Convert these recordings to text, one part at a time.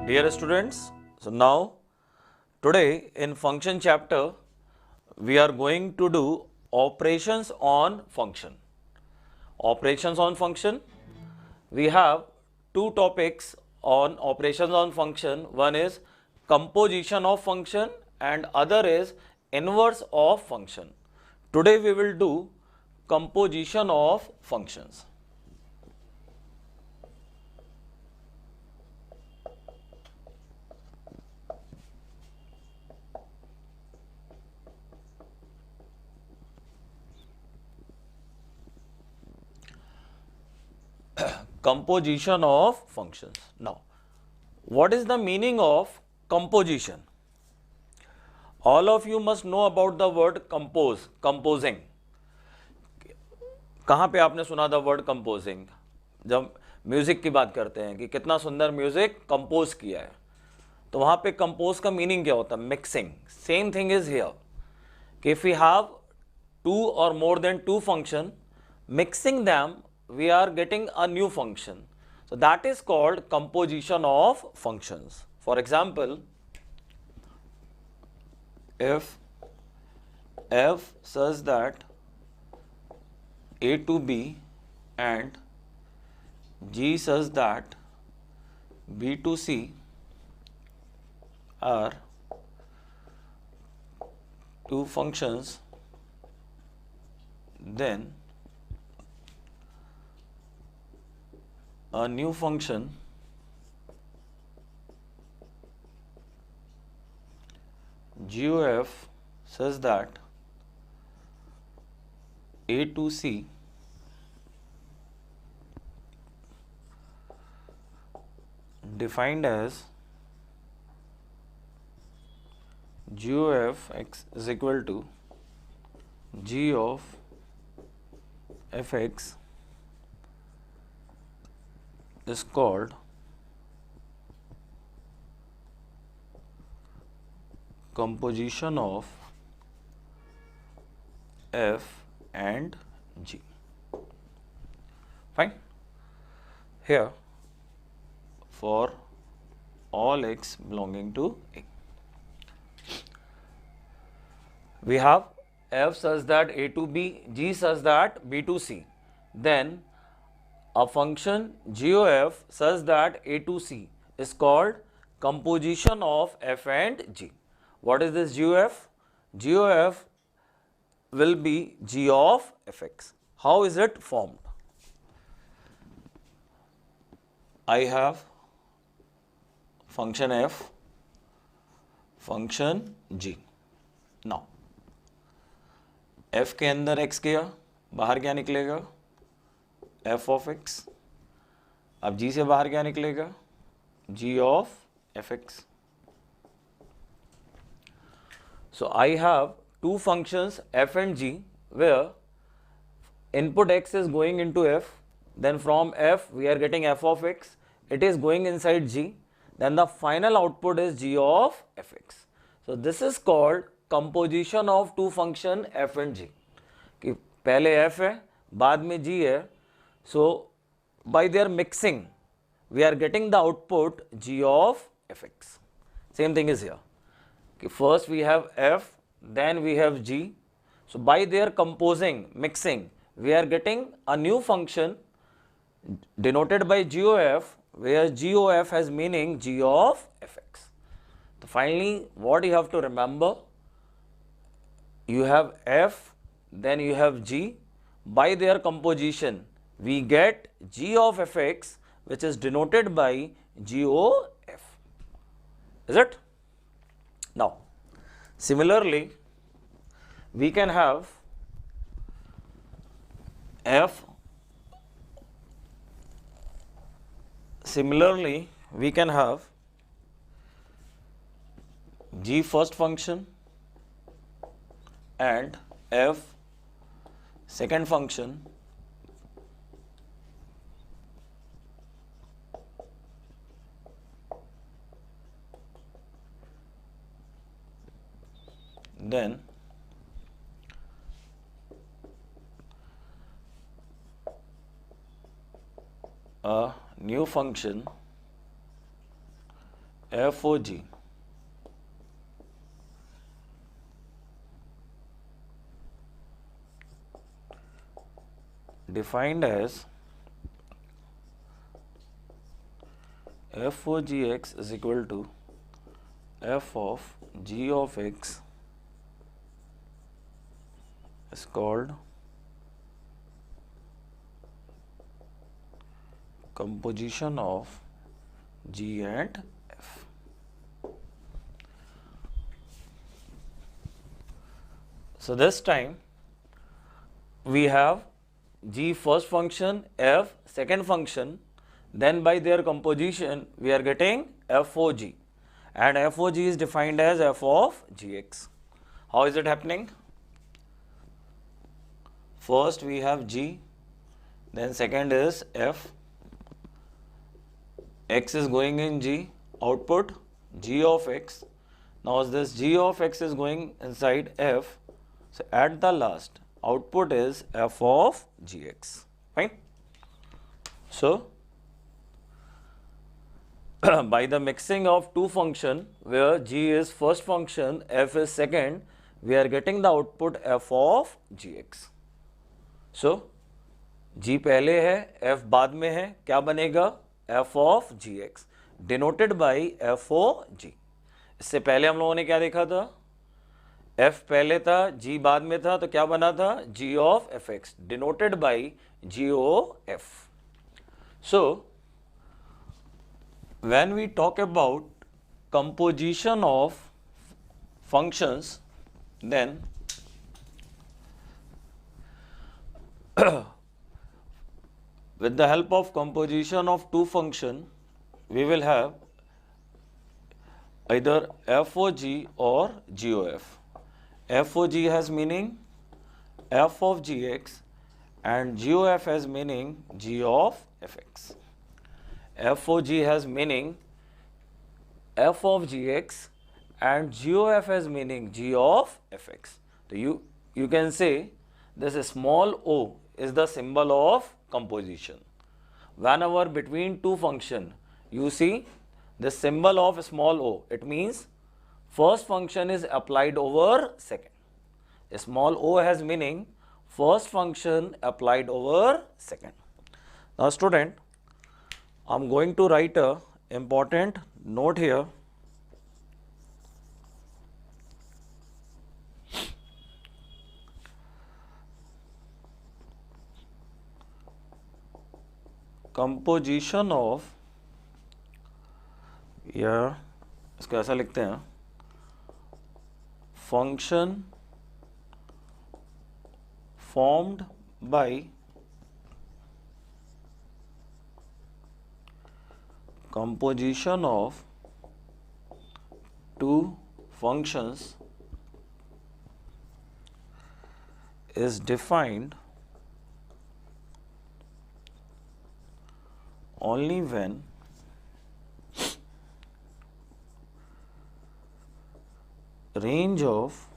Dear students, so now today in function chapter we are going to do operations on function. Operations on function, we have two topics on operations on function. One is composition of function and other is inverse of function. Today we will do composition of functions. Composition of functions. Now, what is the meaning of composition? All of you must know about the word compose, composing. कहाँ पे आपने सुना था word composing? जब music की बात करते हैं कि कितना सुंदर म्यूजिक कंपोज किया है, तो वहाँ पे कंपोज का मीनिंग क्या होता है? Mixing. Same thing is here कि if we have two or more than two function, mixing them we are getting a new function. So that is called composition of functions. For example, if f says that a to b and g says that b to c are two functions, then a new function GOF says that A to C defined as GOF x is equal to G of fx is called composition of f and g. Fine. Here, for all x belonging to A, we have f such that a to b, g such that b to c. Then a function GOF such that a to c is called composition of f and g. What is this GOF? GOF will be g of fx. How is it formed? I have function f, function g. Now f के अंदर x गया, बाहर क्या निकलेगा? f of x. अब g से बाहर क्या निकलेगा? g of fx. So I have two functions f and g where input x is going into f, then from f we are getting f of x, it is going inside g, then the final output is g of fx. So this is called composition of two function f and g. कि पहले f है, बाद में g है, so by their mixing we are getting the output g of fx. Same thing is here. कि first we have f, then we have g, so by their composing, mixing, we are getting a new function denoted by GOF, where GOF has meaning g of fx. So finally, what you have to remember, you have f, then you have g. By their composition, we get g of fx, which is denoted by GOF. Is it? Now, similarly, we can have f. Similarly, we can have g first function and f second function, then a new function FOG defined as f of gx is equal to f of g of x is called composition of g and f. So this time we have g first function, f second function, then by their composition we are getting FOG, and FOG is defined as f of gx. How is it happening? First we have g, then second is f, x is going in g, output g of x. Now this g of x is going inside f, so at the last output is f of gx. Fine. So by the mixing of two function where g is first function, f is second, we are getting the output f of gx. So g पहले है, f बाद में है, क्या बनेगा? f of gx denoted by FOG. इससे पहले हम लोगों ने क्या देखा था? f पहले था, g बाद में था, तो क्या बना था? g of fx denoted by GOF. So when we talk about composition of functions, then with the help of composition of two function, we will have either FOG or GOF. FOG has meaning f of gx and GOF has meaning g of fx. FOG has meaning f of gx and GOF has meaning g of fx. So you can say this small o is the symbol of composition. Whenever between two function you see the symbol of small o, it means first function is applied over second. Small o has meaning first function applied over second. Now student, I'm going to write a important note here. Composition of, या इसको ऐसा लिखते हैं, function formed by composition of two functions is defined only when range of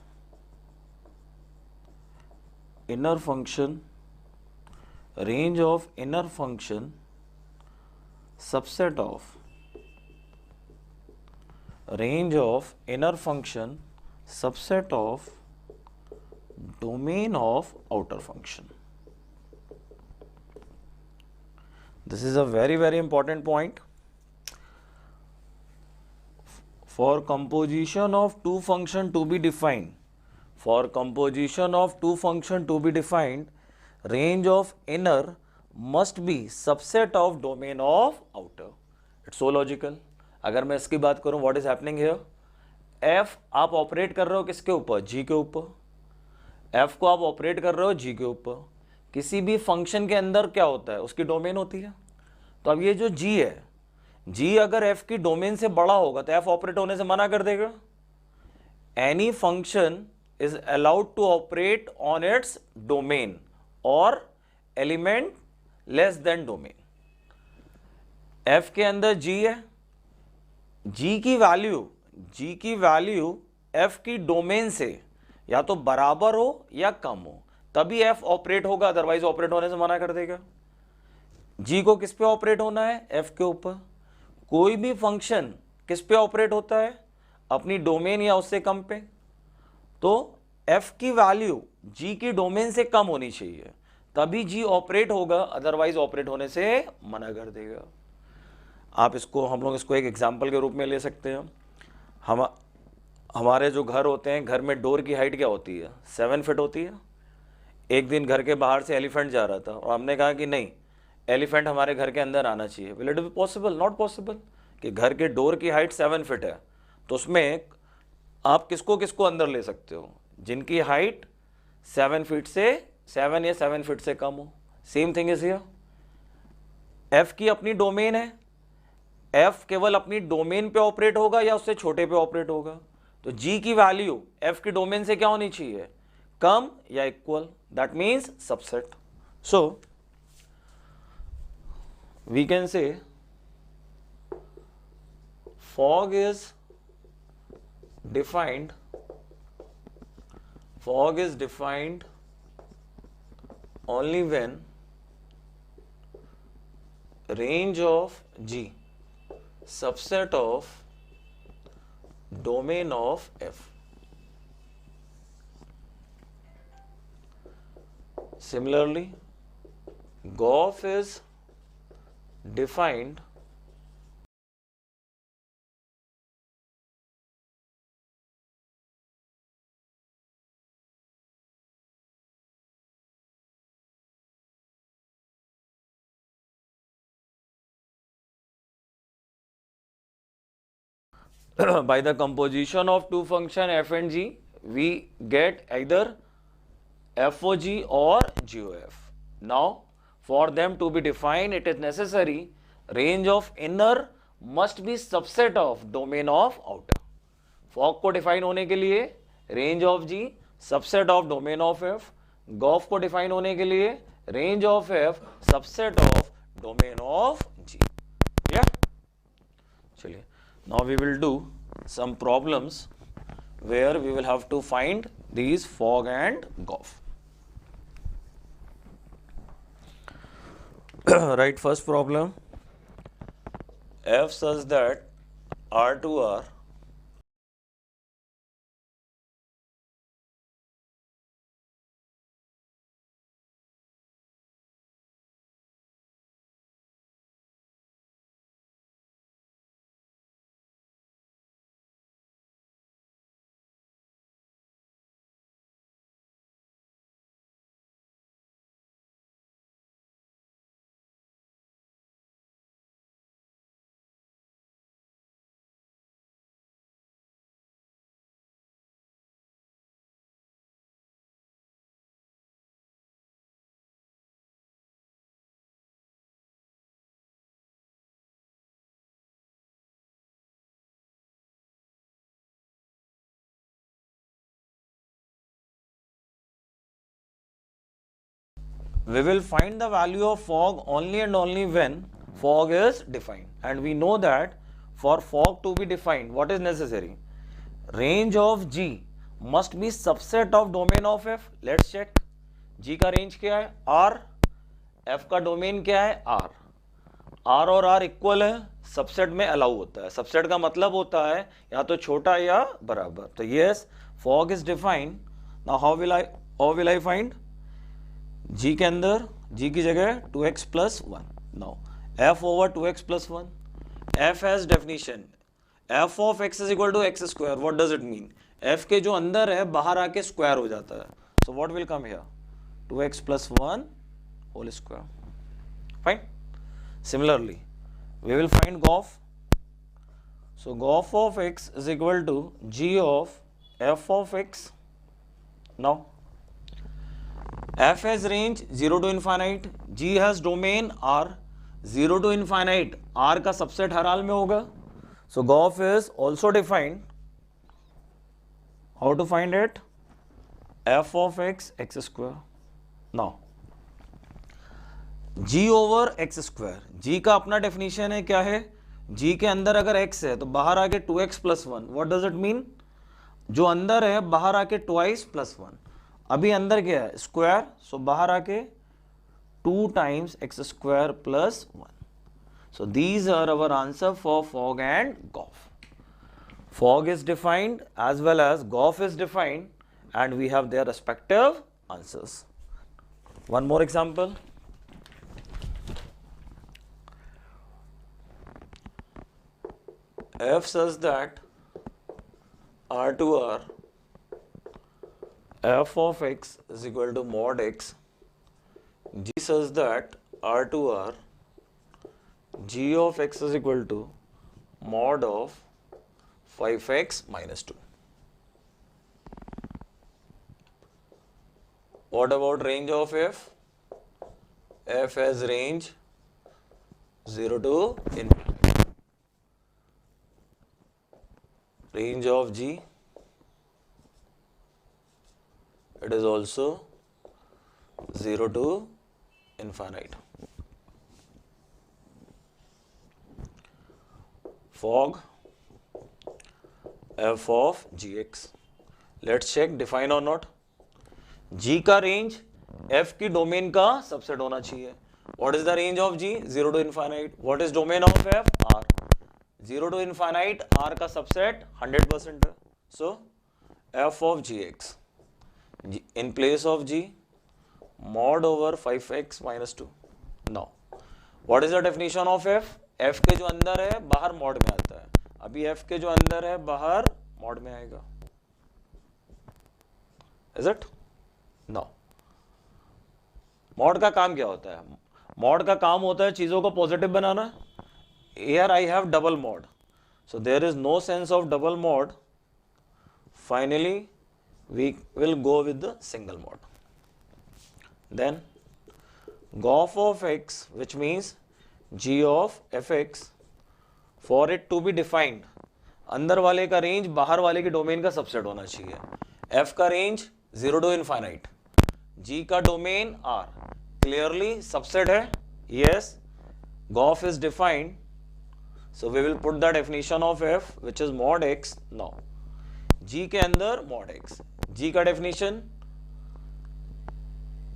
inner function, subset of range of inner function, subset of domain of outer function. This is a very, very important point. For composition of two function to be defined, range of inner must be subset of domain of outer. It's so logical. अगर मैं इसकी बात करूं, what is happening here? f आप operate कर रहे हो किसके ऊपर? g के ऊपर. f को आप ऑपरेट कर रहे हो g के ऊपर. किसी भी फंक्शन के अंदर क्या होता है? उसकी डोमेन होती है. तो अब ये जो g है, g अगर f की डोमेन से बड़ा होगा तो f ऑपरेट होने से मना कर देगा. Any function is allowed to operate on its domain or element less than domain. f के अंदर g है, g की वैल्यू f की डोमेन से या तो बराबर हो या कम हो, तभी f ऑपरेट होगा, अदरवाइज ऑपरेट होने से मना कर देगा. g को किस पे ऑपरेट होना है? f के ऊपर. कोई भी फंक्शन किस पे ऑपरेट होता है, अपनी डोमेन या उससे कम पे। तो f की वैल्यू g की डोमेन से कम होनी चाहिए, तभी g ऑपरेट होगा, अदरवाइज ऑपरेट होने से मना कर देगा। आप इसको, हम लोग इसको एक एग्जांपल के रूप में ले सकते हैं। हमारे जो घर होते हैं, घर में डोर की हाइट क्या होती है, 7 फीट होती है। एक दिन घर के बाहर से एलिफेंट जा रहा था और हमने कहा कि नहीं, एलिफेंट हमारे घर के अंदर आना चाहिए। Will it be possible? Not possible. कि घर के डोर की हाइट 7 फीट है, तो उसमें आप किसको किसको अंदर ले सकते हो, जिनकी हाइट 7 फीट से 7 या 7 फीट से कम हो। Same thing is here. F की अपनी डोमेन है, एफ केवल अपनी डोमेन पे ऑपरेट होगा या उससे छोटे पे ऑपरेट होगा। तो जी की वैल्यू एफ की डोमेन से क्या होनी चाहिए, कम या equal, that means subset. So we can say fog is defined only when range of G subset of domain of F. Similarly, Goff is defined by the composition of two function f and g. We get either fog or gof. Now for them to be defined, it is necessary range of inner must be subset of domain of outer. fog को define होने के लिए range of g subset of domain of f, gof को define होने के लिए range of f subset of domain of g. Yeah, चलिए, now we will do some problems where we will have to find these fog and gof. Right, first problem, f such that R to R we will find the value of fog only and only when fog is defined, and we know that for fog to be defined, what is necessary, range of G must be subset of domain of F. Let's check. G का range क्या है, R, F का domain क्या है, R. R और R equal है, subset में allow होता है। सबसेट का मतलब होता है या तो छोटा या बराबर। तो yes, fog is defined. Now how will I find, G के अंदर G की जगह 2x plus 1. Now f over 2x plus 1. f has definition, f of x is equal to x square. What does it mean? f के जो अंदर है बाहर आके स्क्वायर हो जाता है. So what will come here? 2x plus 1 whole square. Fine. Similarly, we will find Goff. So Goff of x is equal to g of f of x. Now f has range 0 to infinite, g has domain r, 0 to infinite, r का subset हर हाल में होगा. So Goff is also defined. How to find it? f of x, x square. Now g over x square, g का अपना definition है, क्या है, g के अंदर अगर x है तो बाहर आके 2x plus 1. What does it mean? जो अंदर है बाहर आके twice plus 1. अभी अंदर क्या है, स्क्वायर, सो बाहर आके 2 times x square plus 1. So these are our answer for fog and Goff. Fog is defined as well as Goff is defined, and we have their respective answers. One more example. F says that R to R f of x is equal to mod x. G says that R to R g of x is equal to mod of 5x minus 2. What about range of f? F has range 0 to infinity. Range of g, it is also 0 to infinite. Fog, f of gx. Let's check define or not. g का range f की domain का subset होना चाहिए. What is the range of g? 0 to infinite. What is domain of f? R. 0 to infinite, R का subset 100% है. So f of gx in place of g mod over 5x minus 2. Now what is the definition of f? f के जो अंदर है बाहर mod में आता है. अभी f के जो अंदर है बाहर मॉड में आएगा. Is it? No. मॉड का काम क्या होता है? मॉड का काम होता है चीजों को positive banana. Here I have double mod, so there is no sense of double mod. Finally we will go with the single mod. Then Goff of x, which means g of fx, for it to be defined, अंदर वाले का range बाहर वाले की domain का subset होना चाहिए. f का रेंज 0 to infinite, g का डोमेन r, clearly सबसेट है. Yes, Goff is defined, so we will put the definition of f, which is mod x. Now g के अंदर mod x, g का definition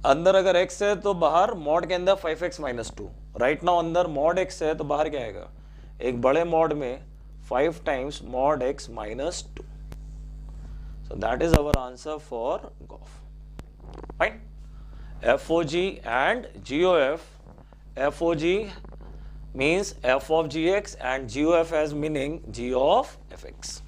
अंदर अगर x है तो बाहर मॉड के अंदर 5x minus 2. राइट नाउ अंदर मॉड x है तो बाहर क्या आएगा? एक बड़े मॉड में 5 times mod x minus 2. So that is our answer for Goff. Fine. FOG and GOF. FOG means f of gx and GOF has meaning g of fx.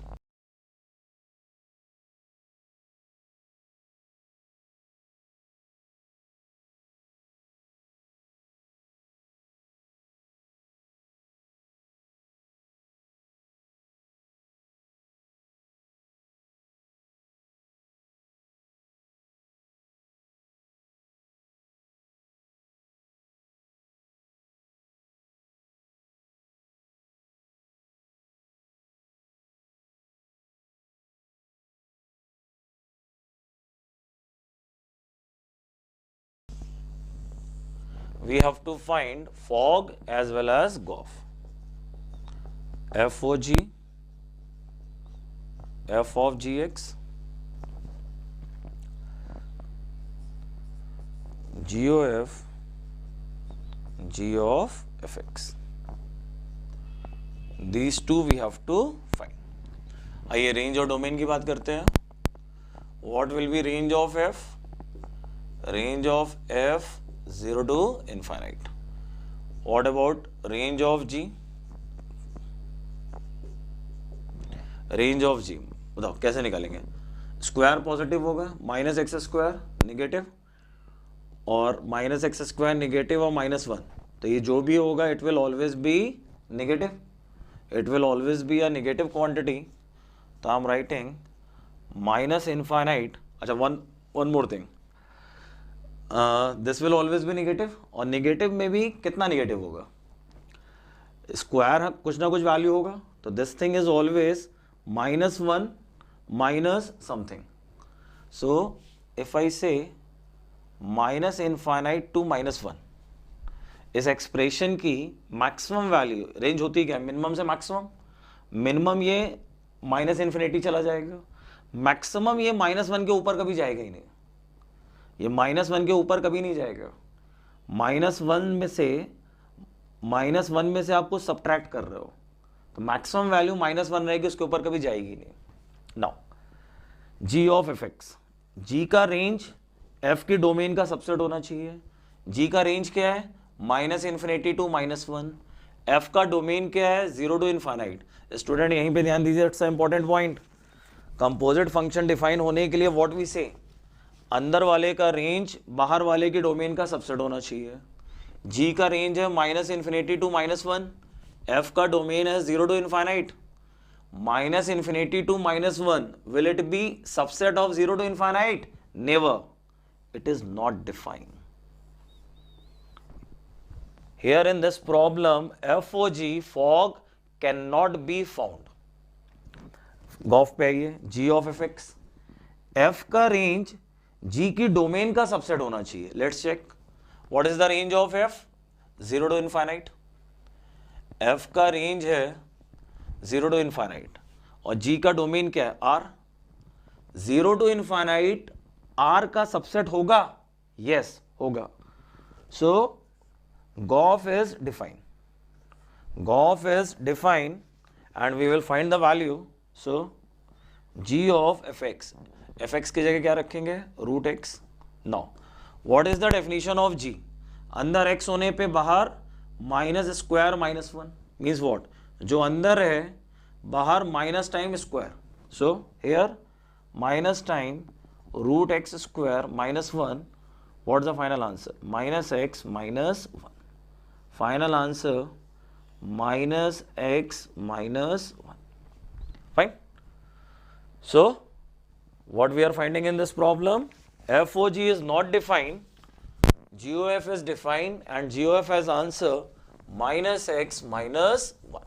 We have to find fog as well as Goff. FOG, f of gx, GOF, g of fx. These two we have to find. आइए range और domain की बात करते हैं. What will be range of f? Range of f 0 to infinite. What about range of g? Range of G बताओ कैसे निकालेंगे? Square positive होगा, माइनस एक्स स्क्वायर निगेटिव, और माइनस एक्स स्क्वायर निगेटिव और -1, तो ये जो भी होगा it will always be negative. It will always be a negative quantity. तो I am writing minus infinite. अच्छा, one more thing, this will always be negative, और निगेटिव में भी कितना निगेटिव होगा? स्क्वायर कुछ ना कुछ वैल्यू होगा, तो this thing is always -1 minus something. So if I say minus infinite to -1, इस एक्सप्रेशन की मैक्सिमम वैल्यू, रेंज होती है क्या? मिनिमम से मैक्सिमम. मिनिमम ये माइनस इन्फिनिटी चला जाएगा, मैक्सिमम ये -1 के ऊपर कभी जाएगा ही नहीं. ये -1 के ऊपर कभी नहीं जाएगा. -1 में से आपको सब्ट्रैक्ट कर रहे हो, तो मैक्सिमम वैल्यू -1 रहेगी, उसके ऊपर कभी जाएगी नहीं. Now g of F X, G का रेंज f की डोमेन का सबसेट होना चाहिए. g का रेंज क्या है? -∞ टू -1. f का डोमेन क्या है? 0 टू इनफाइनाइट. स्टूडेंट यहीं पे ध्यान दीजिए, it's important point. Composite function define होने के लिए व्हाट वी से, अंदर वाले का रेंज बाहर वाले की डोमेन का सबसेट होना चाहिए. g का रेंज है -∞ टू -1. f का डोमेन है 0 to infinite. -∞ to -1, will it be subset of 0 to infinite? Never. It is not defined. Here in this problem, fog cannot be found. Gof पे आइए, g of fx, f का range g की domain का subset होना चाहिए. Let's check, what is the range of f? 0 to infinite. f का range है 0 to infinite और g का डोमेन क्या है? r. 0 टू इनफाइनाइट r का सबसेट होगा? यस, होगा. So gof is define. Gof is define and we will find the value. So g of fx, fx की जगह क्या रखेंगे? √x. Now what is the definition of g? अंदर x होने पे बाहर -² -1 मीन्स व्हाट? जो अंदर है बाहर minus time square. So here minus time √x² -1. What is the final answer? -x -1. Final answer -x -1. Fine. So what we are finding in this problem, FOG is not defined, GOF is defined, and GOF has answer -x -1.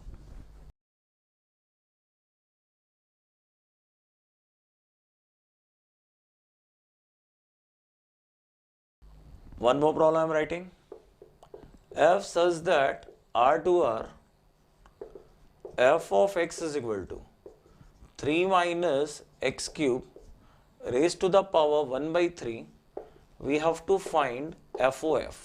One more problem I am writing. F such that R to R, f of x is equal to 3 minus x cube raised to the power 1 by 3. We have to find FOF.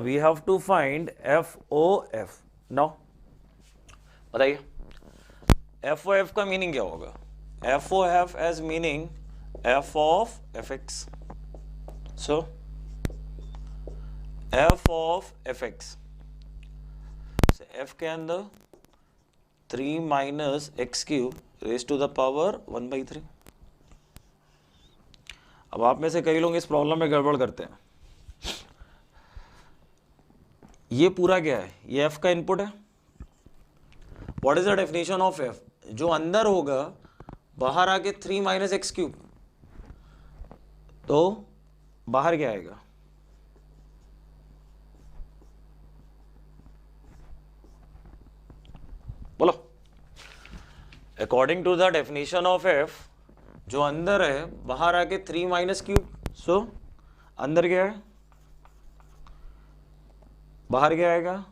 We have to find FOF. Now बताइए FOF का meaning क्या होगा? FOF as meaning f of fx. So f of fx, f के अंदर 3 minus x cube raised to the power 1 by 3. अब आप में से कई लोग इस प्रॉब्लम में गड़बड़ करते हैं. ये पूरा क्या है? ये f का इनपुट है. What is the definition of f? जो अंदर होगा बाहर आके 3 minus x cube, तो बाहर क्या आएगा? बोलो. According to the definition of f, जो अंदर है बाहर आके 3 minus क्यूब. सो अंदर क्या है? बाहर क्या आएगा?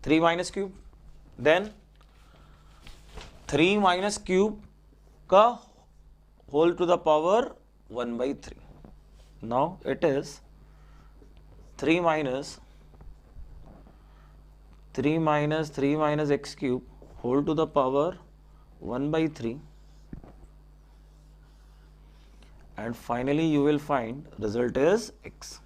3 minus cube. Then 3 minus cube का whole to the power 1 by 3. Now it is 3 minus 3 minus x cube whole to the power 1 by 3, and finally you will find result is x.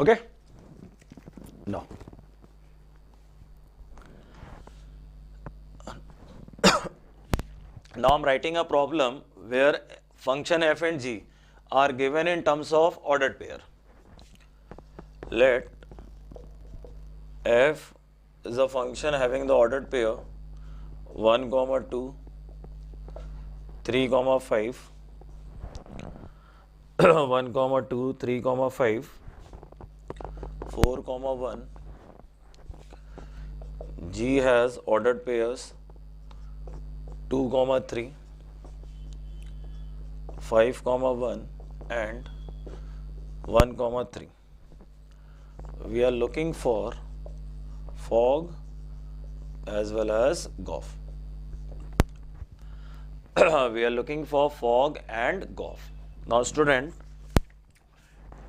Okay? No. Now I'm writing a problem where function f and g are given in terms of ordered pair. Let f is a function having the ordered pair 1, 2, 3, 5, 1, 2, 3, 5, 4, 1. G has ordered pairs 2, 3, 5, 1 and 1, 3. we are looking for fog as well as GOF. We are looking for fog and GOF. Now student,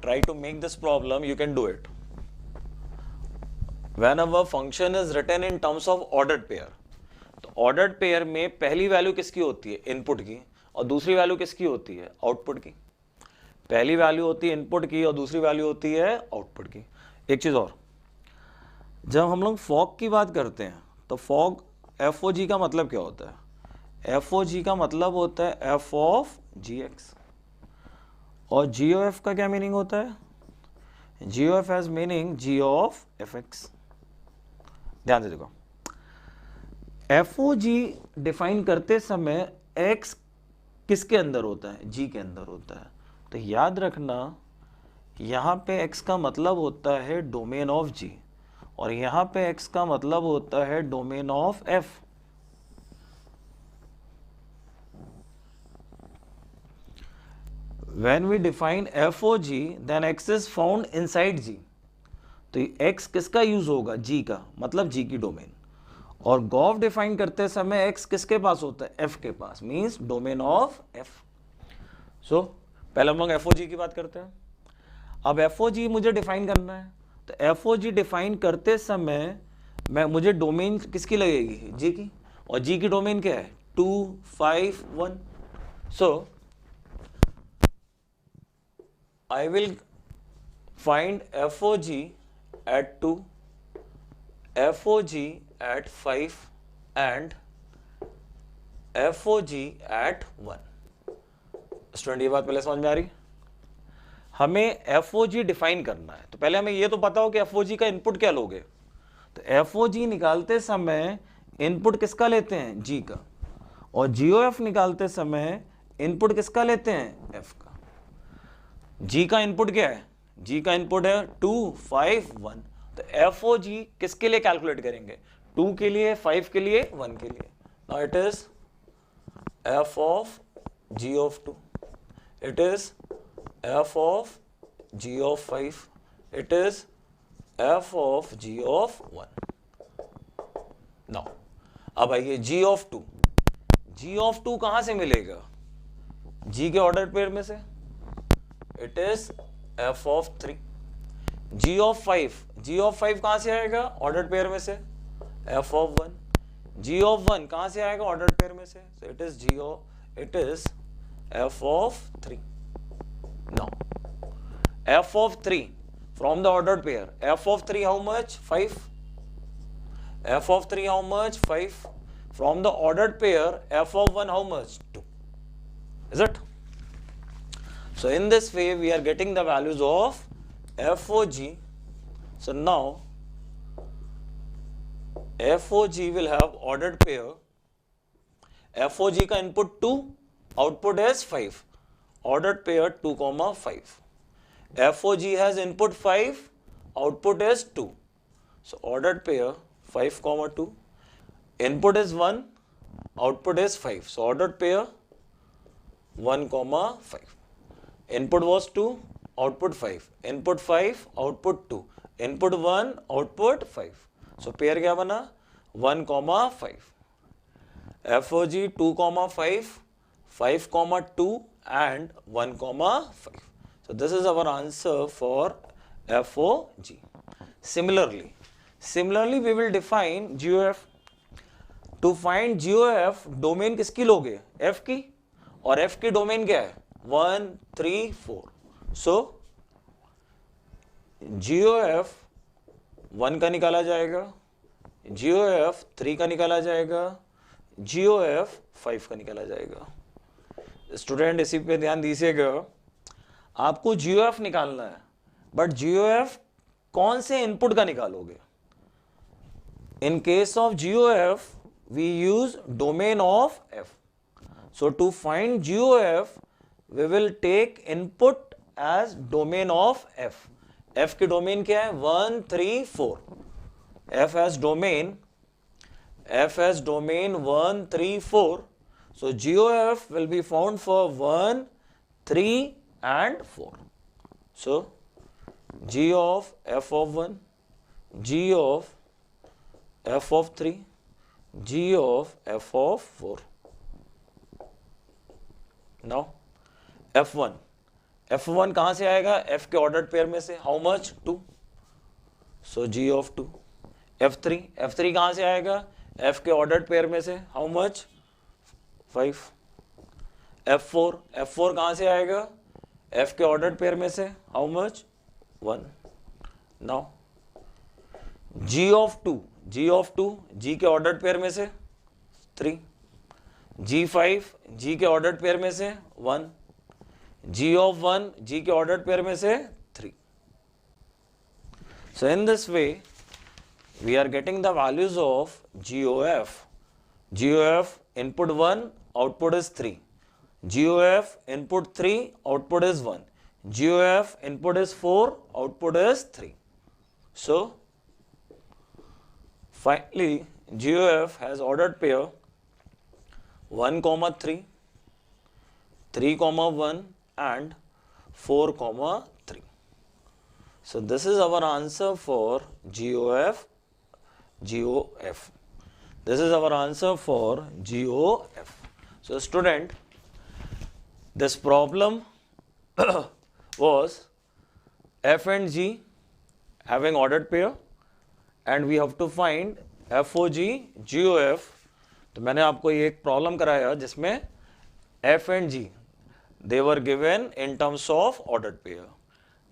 try to make this problem, you can do it. Whenever function is written in terms of ordered pair, तो ordered pair में पहली value किसकी होती है? Input की, और दूसरी value किसकी होती है? आउटपुट की. पहली वैल्यू होती है इनपुट की और दूसरी वैल्यू होती है आउटपुट की. एक चीज और, जब हम लोग फॉग की बात करते हैं तो फॉग FOG का मतलब क्या होता है? FOG का मतलब होता है f ऑफ GX. और GOF का क्या मीनिंग होता है? GOF has meaning G of FX. ध्यान से देखो, FOG डिफाइन करते समय X किसके अंदर होता है? G के अंदर होता है. तो याद रखना, यहाँ पे X का मतलब होता है डोमेन ऑफ G और यहाँ पे X का मतलब होता है domain of F. When we define FOG, then X is found inside G. तो X किसका यूज होगा? G का, मतलब G की डोमेन. और GOF डिफाइन करते समय X किसके पास होता है? F के पास, मीन्स डोमेन ऑफ F. सो पहले हम लोग FOG की बात करते हैं. अब FOG मुझे डिफाइन करना है, तो FOG डिफाइन करते समय मुझे डोमेन किसकी लगेगी? G की. और G की डोमेन क्या है? 2, 5, 1. सो I will find FOG at 2, FOG at 5 and FOG at 1. Student, ये बात पहले समझ में आ रही? हमें FOG डिफाइन करना है, तो पहले हमें ये तो पता हो कि FOG का इनपुट क्या लोगे. तो FOG निकालते समय इनपुट किसका लेते हैं? G का. और GOF निकालते समय इनपुट किसका लेते हैं? F का. G का इनपुट क्या है? G का इनपुट है 2, 5, 1. तो FOG किसके लिए कैलकुलेट करेंगे? 2 के लिए, 5 के लिए, 1 के लिए. Now it is F of G of 2. It is F of G of 5. It is F of G of 1. Now अब आइए G ऑफ 2. G ऑफ 2 कहां से मिलेगा? G के ऑर्डर पेयर में से. It is F of 3. G of 5. G of 5 कहां से आएगा? ऑर्डर पेयर में से. F of 1. G ऑफ 1 कहां से आएगा? ऑर्डर पेयर में से. So it is F of 3. Now F of 3 from the ordered pair. F of 3 how much? 5. F of 3 how much? 5. From the ordered pair, F of 1 how much? 2. Is it? So in this way we are getting the values of FOG. So now FOG will have ordered pair. FOG का input 2, output is 5. Ordered pair 2, 5. FOG has input 5, output is 2. So ordered pair 5, 2. Input is 1, output is 5. So ordered pair 1, 5. Input was 2, output 5. Input 5, output 2. Input 1, output 5. So pair क्या बना? 1, 5. FOG 2, 5, 5, 2 and 1, 5. So this is our answer for FOG. Similarly we will define GOF. To find GOF, domain किसकी लोगे? F की. और F की domain क्या है? 1, 3, 4. So GOF 1 का निकाला जाएगा, GOF 3 का निकाला जाएगा, GOF 5 का निकाला जाएगा. स्टूडेंट इसी पे ध्यान दीजिएगा, आपको GOF निकालना है, बट GOF कौन से इनपुट का निकालोगे? In case of GOF we use domain of F. So to find GOF we will take input as domain of F. F की डोमेन क्या है? 1, 3, 4. F has domain 1, 3, 4. So GOF will be found for 1, 3 and 4. So g of f of 1, g of f of 3, g of f of 4. Now f1, f1 कहाँ से आएगा? f के ordered pair में से. How much? 2. So g of 2. f3, f3 कहाँ से आएगा? f के ऑर्डर्ड पेयर में से. How much? 5. f4, f4 कहाँ से आएगा? f के ऑर्डर्ड पेयर में से. How much? 1. Now g of 2, g of 2, g के ऑर्डर्ड पेयर में से 3. g5, g के ऑर्डर्ड पेयर में से 1. g of 1, g के ऑर्डर्ड पेयर में से 3. So in this way we are getting the values of GOF. GOF input 1, output is 3. GOF input 3, output is 1. GOF input is 4, output is 3. So finally GOF has ordered pair 1, 3, 3, 1 and 4, 3. So this is our answer for GOF. This is our answer for GOF. So student, this problem was f and g having ordered pair and we have to find FOG GOF. तो मैंने आपको ये एक problem कराया जिसमें f and g they were given in terms of ordered pair.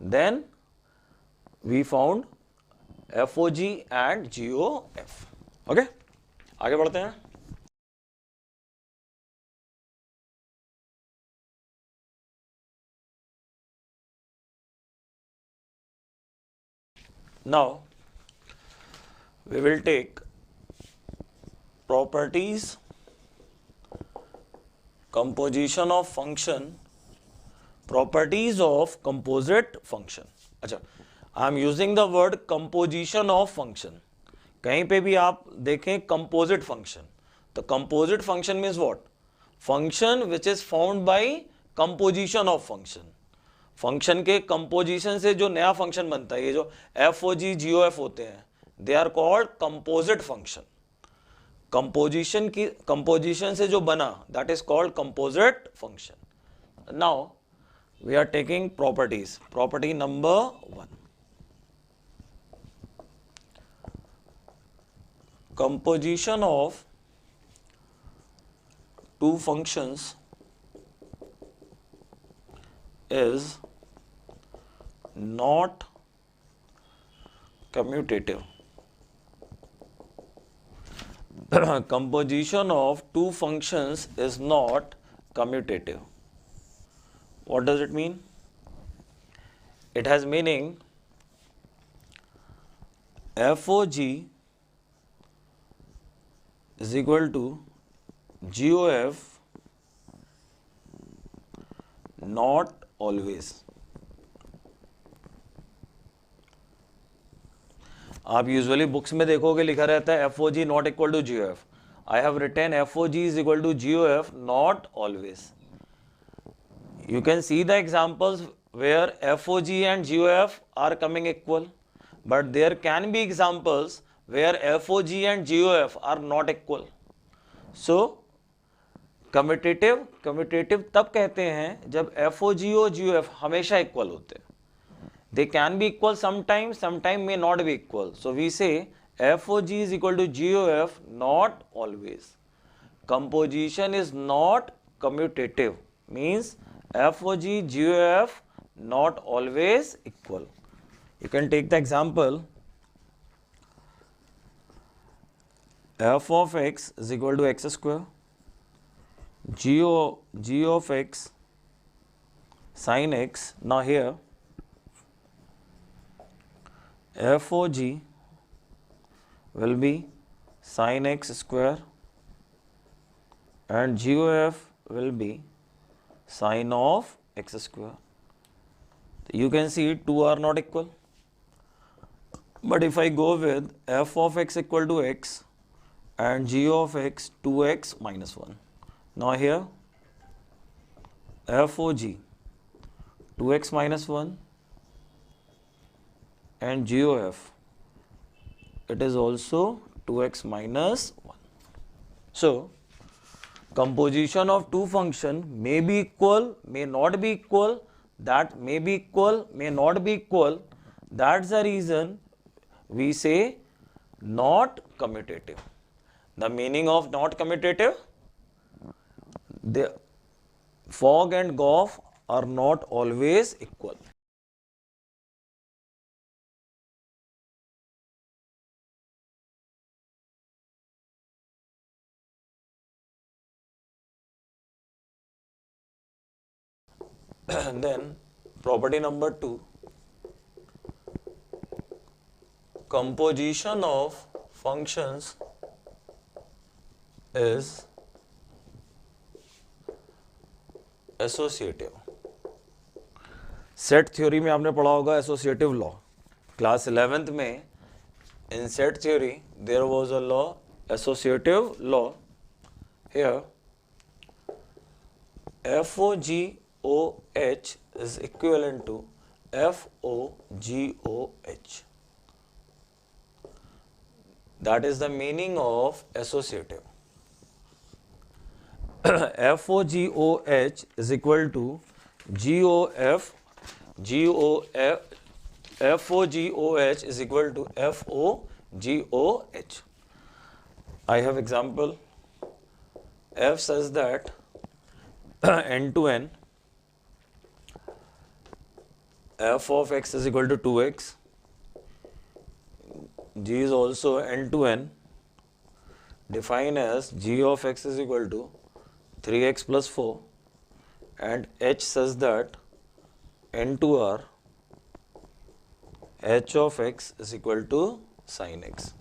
Then we found FOG and GOF. Okay, आगे बढ़ते हैं. Now we will take properties, composition of function, properties of composite function. अच्छा, I am using the word composition of function. कहीं पे भी आप देखें composite function, तो composite function means what? Function which is found by composition of function. Function के composition से जो नया फंक्शन बनता है, ये जो FOG GOF होते हैं, they are called composite function. Composition से जो बना, that is called composite function. Now we are taking properties. Property number 1, composition of two functions is not commutative. Composition of two functions is not commutative. What does it mean? It has meaning FOG is equal to GOF not always. आप usually books में देखोगे लिखा रहता है FOG not equal to GOF. I have written FOG is equal to GOF not always. You can see the examples where FOG and GOF are coming equal, but there can be examples where FOG and GOF are not equal. So commutative तब कहते हैं जब FOG और GOF हमेशा equal होते हैं. They can be equal sometime may not be equal. So we say FOG is equal to GOF not always. Composition is not commutative, means FOG GOF not always equal. You can take the example f of x is equal to x square, g of x sin x. Now here FOG will be sin x square and GOF will be sin of x square. You can see two are not equal. But if I go with f of x equal to x and g of x 2x minus 1. Now here FOG 2x minus 1 and GOF, it is also 2x minus 1. So composition of two function may be equal, may not be equal, that may be equal, may not be equal. That's the reason we say not commutative. The meaning of not commutative, the fog and Goff are not always equal. And then property number 2, composition of functions is associative. Set theory में आपने पढ़ा होगा associative law class 11th में. In set theory there was a law, associative law. Here FOGOH is equivalent to FOGOH. That is the meaning of associative. FOGOH is equal to GOF. FOGOH is equal to FOGOH. I have example. F says that n to n, f of x is equal to 2x. G is also n to n, defined as g of x is equal to 3x plus 4, and h says that n to r, h of x is equal to sin x.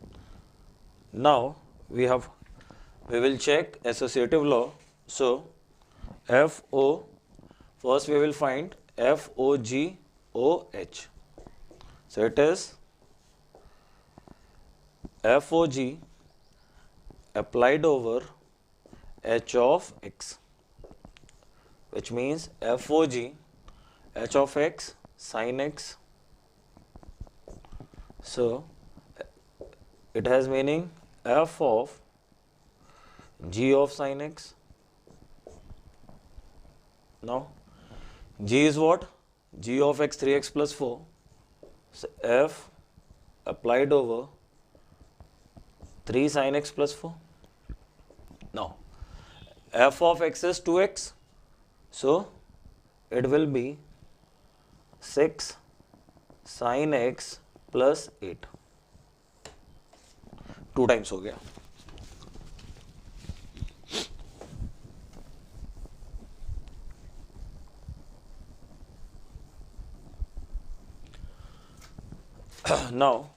Now we will check associative law. So FO, first we will find FOGOH. So it is FOG applied over h of x, which means FOG h of x sin x. So it has meaning f of g of sin x. Now g is what? G of x 3x plus 4. So f applied over 3 sin x plus 4. Now f of x is 2x. So it will be 6 sin x plus 8. 2 times हो गया. Now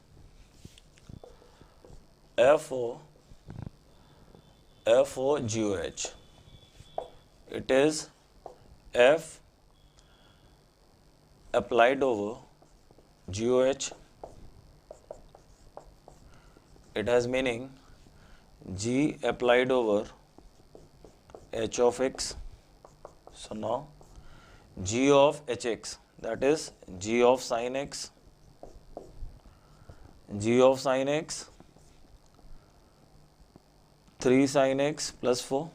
FOGOH, it is F applied over GOH. It has meaning G applied over h of x. So now G of hx, that is G of sin x. G of sin x 3 sin x plus 4.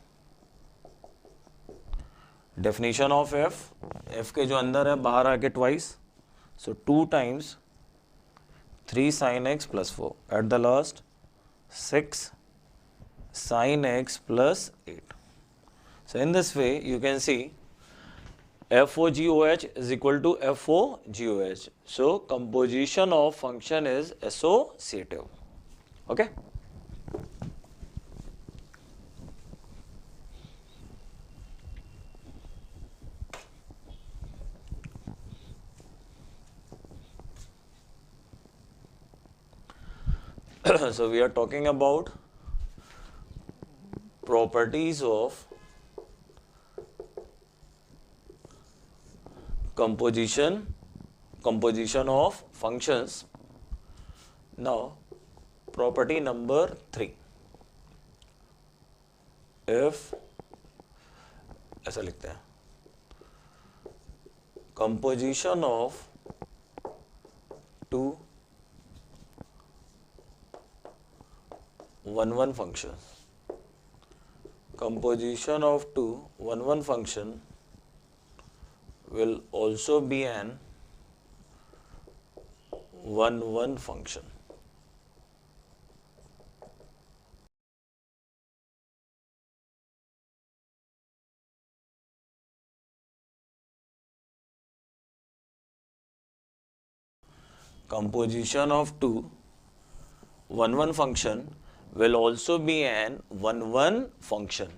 Definition of f, f के जो अंदर है बाहर आके twice. So 2 times 3 sin x plus 4. At the last 6 sin x plus 8. So in this way you can see FOGOH is equal to FOGOH. So composition of function is associative. Okay. So we are talking about properties of composition of functions. Now property number 3. If ऐसा लिखते हैं, composition of two 1 1 function. Composition of two 1 1 function will also be an 1 1 function. Composition of two 1 1 function will also be an 1 1 function.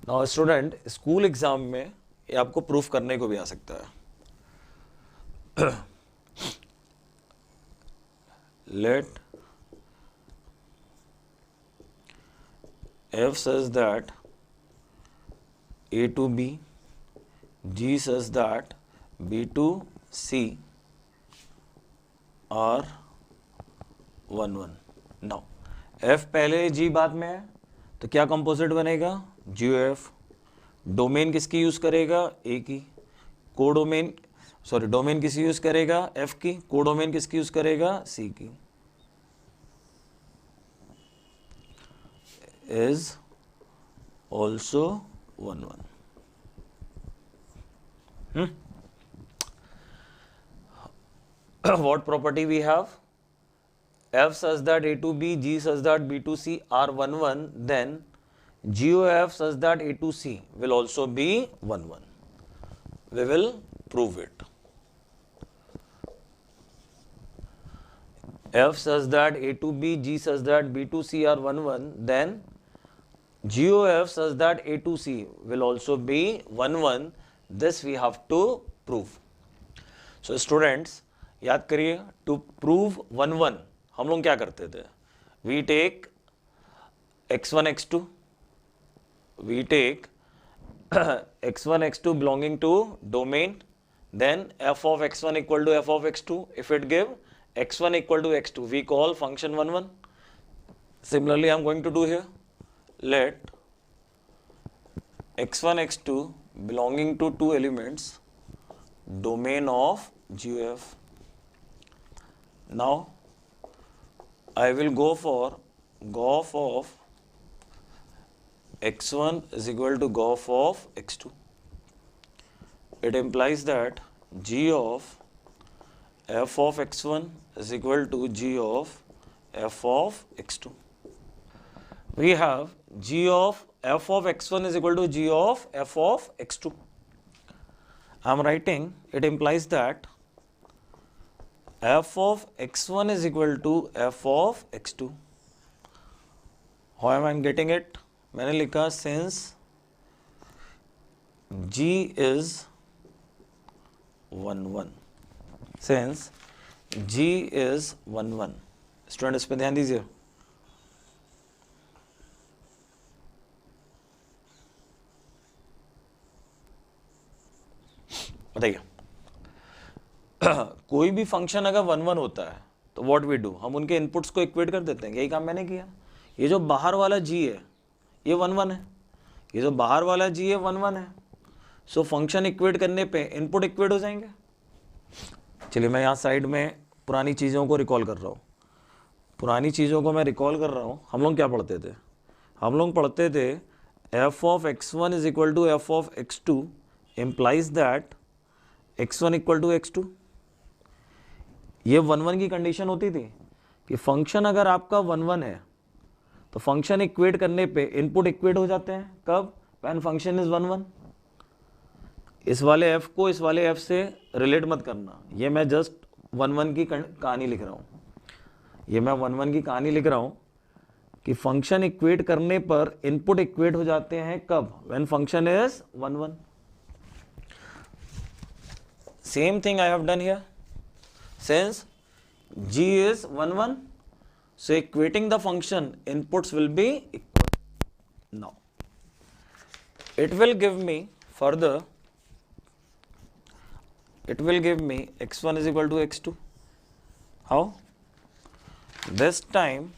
Now student, school exam में ये आपको proof करने को भी आ सकता है. Let f says that a to b, g says that b to c are 1 1. Now f पहले g बाद में है तो क्या कंपोजिट बनेगा? GOF. डोमेन किसकी यूज करेगा? A की. कोडोमेन डोमेन किसकी यूज करेगा? F की. कोडोमेन किसकी यूज करेगा? C की. Is also 1 1. What property we have? F such that A to B, G such that B to C are 1 1, then GOF such that A to C will also be 1 1. We will prove it. F such that A to B, G such that B to C are 1 1, then GOF such that A to C will also be 1 1. This we have to prove. So students, याद करिए, to prove 1 1 हम लोग क्या करते थे? We take x1 x2, we take x1 x2 belonging to domain, then f of x1 equal to f of x2. If it give x1 equal to x2, we call function 1 1. Similarly, I am going to do here. Let x1 x2 belonging to two elements, domain of GOF. Now I will go for GOF of x1 is equal to GOF of x2. It implies that G of f of x1 is equal to G of f of x2. We have G of f of x1 is equal to G of f of x2. I am writing, it implies that f of x1 is equal to f of x2. How am I getting it? मैंने लिखा since G is 1 1. Since G is 1 1. Student इस पे ध्यान दीजिए. बताइए, कोई भी function अगर 1 1 होता है तो व्हाट वी डू, हम उनके इनपुट्स को इक्वेट कर देते हैं. यही काम मैंने किया. ये जो बाहर वाला g है ये 1 1 है, ये जो बाहर वाला g है 1 1 है. सो फंक्शन इक्वेट करने पे इनपुट इक्वेट हो जाएंगे. चलिए मैं यहाँ साइड में पुरानी चीज़ों को रिकॉल कर रहा हूँ. पुरानी चीज़ों को मैं रिकॉल कर रहा हूँ. हम लोग क्या पढ़ते थे? हम लोग पढ़ते थे f of x1 is equal to f of x2 implies that x1 equal to x2. ये 1 1 की कंडीशन होती थी कि फंक्शन अगर आपका 1 1 है तो फंक्शन इक्वेट करने पे इनपुट इक्वेट हो जाते हैं. कब? When function is 1 1. इस वाले f को इस वाले f से रिलेट मत करना. ये मैं जस्ट 1 1 की कहानी लिख रहा हूँ. ये मैं 1 1 की कहानी लिख रहा हूँ कि फंक्शन इक्वेट करने पर इनपुट इक्वेट हो जाते हैं. कब? When function is 1 1. Same thing I have done here. Since G is 1 1, so equating the function inputs will be equal. Now, it will give me further, it will give me x1 is equal to x2. How? This time,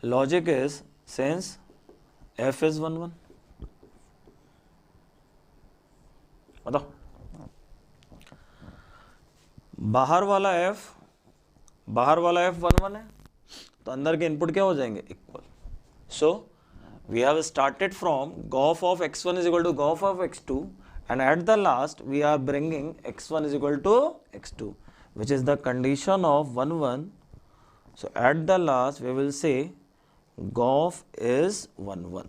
logic is since f is 1 1. बताओ, बाहर वाला f 1 1 है तो अंदर के input क्या हो जाएंगे, equal. So we have started from gof of x1 is equal to gof of x2, and at the last we are bringing x1 is equal to x2, which is the condition of 1 1. So at the last we will say gof is 1 1.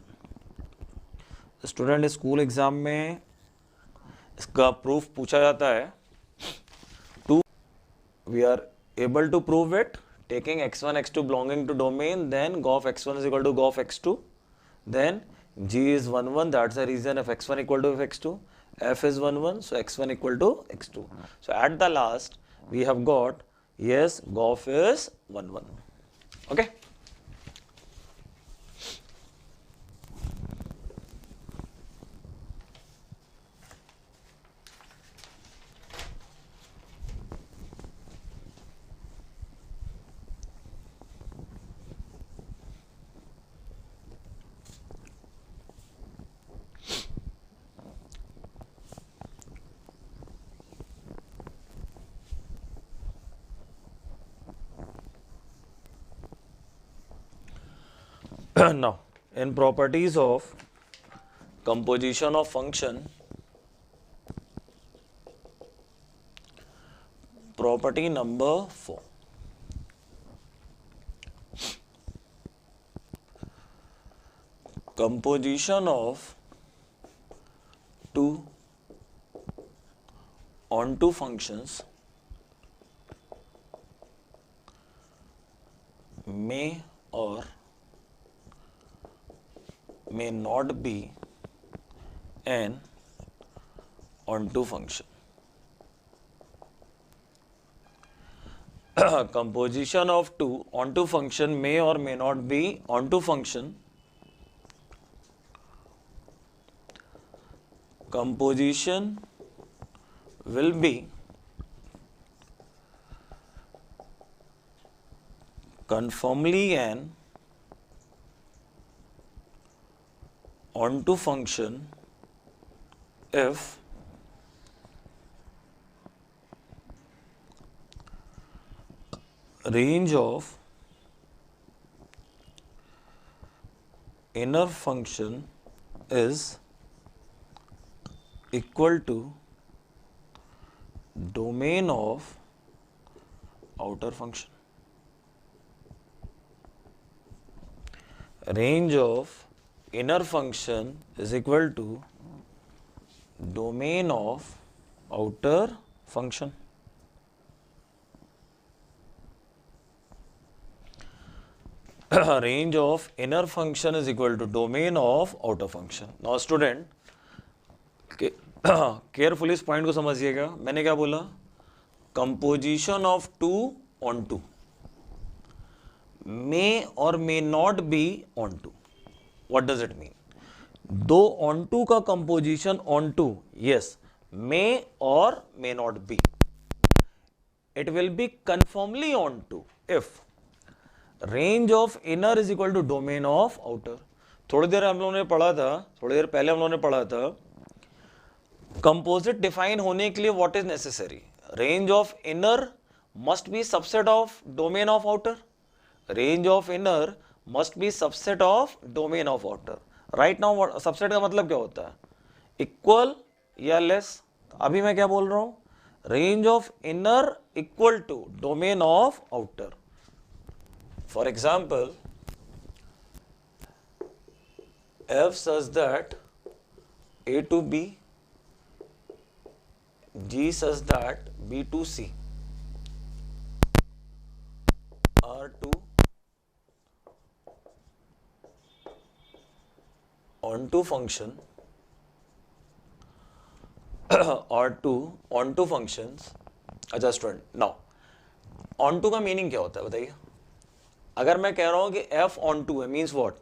Student school exam में इसका proof पूछा जाता है. To we are able to prove it taking x1 x2 belonging to domain, then gof x1 is equal to gof x2, then g is 1 1, that's the reason if x1 equal to x2, f is 1 1, so x1 equal to x2. So at the last we have got yes, gof is 1 1. Okay. Now, in properties of composition of function, property number 4. Composition of two onto functions may or may not be an onto function. Composition of two onto function may or may not be onto function. Composition will be conformly an onto function if range of inner function is equal to domain of outer function. Range of inner function is equal to domain of outer function. Range of inner function is equal to domain of outer function. Now student, carefully इस point को समझिएगा. मैंने क्या बोला, composition of two onto may और may not be onto. What does it mean? दो onto का composition onto, yes, may और may not be. It will be confirmly onto if range of inner is equal to domain of outer. थोड़ी देर हम लोगों ने पढ़ा था, थोड़ी देर पहले हम लोगों ने पढ़ा था, कंपोजिट डिफाइन होने के लिए what is necessary? Range of inner must be subset of domain of outer. Range of inner must be subset of domain of outer. Right now subset का मतलब क्या होता है? इक्वल या लेस. अभी मैं क्या बोल रहा हूं? Range of inner equal to domain of outer. For example, f such that a to b, g such that b to c are two onto function or two onto functions. अच्छा student, now on to का meaning क्या होता है बताइए? अगर मैं कह रहा हूं कि f ऑन टू है, मीन्स व्हाट?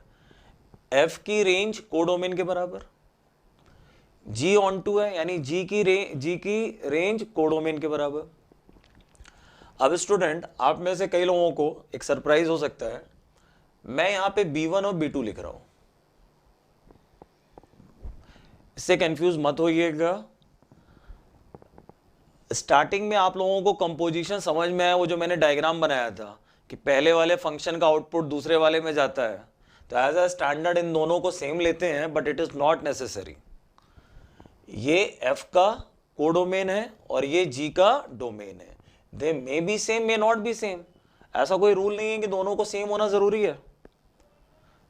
f की रेंज कोडोमेन के बराबर, g ऑन टू है यानी g की रेंज कोडोमेन के बराबर. अब स्टूडेंट, आप में से कई लोगों को एक सरप्राइज हो सकता है, मैं यहां पे b1 और b2 लिख रहा हूं. इससे कंफ्यूज मत होइएगा. स्टार्टिंग में आप लोगों को कंपोजिशन समझ में आया, वो जो मैंने डायग्राम बनाया था कि पहले वाले फंक्शन का आउटपुट दूसरे वाले में जाता है, तो एज अ स्टैंडर्ड इन दोनों को सेम लेते हैं, but it is not necessary. ये f का कोडोमेन है और ये g का डोमेन है। They may be same, may not be same. ऐसा कोई रूल नहीं है कि दोनों को सेम होना जरूरी है।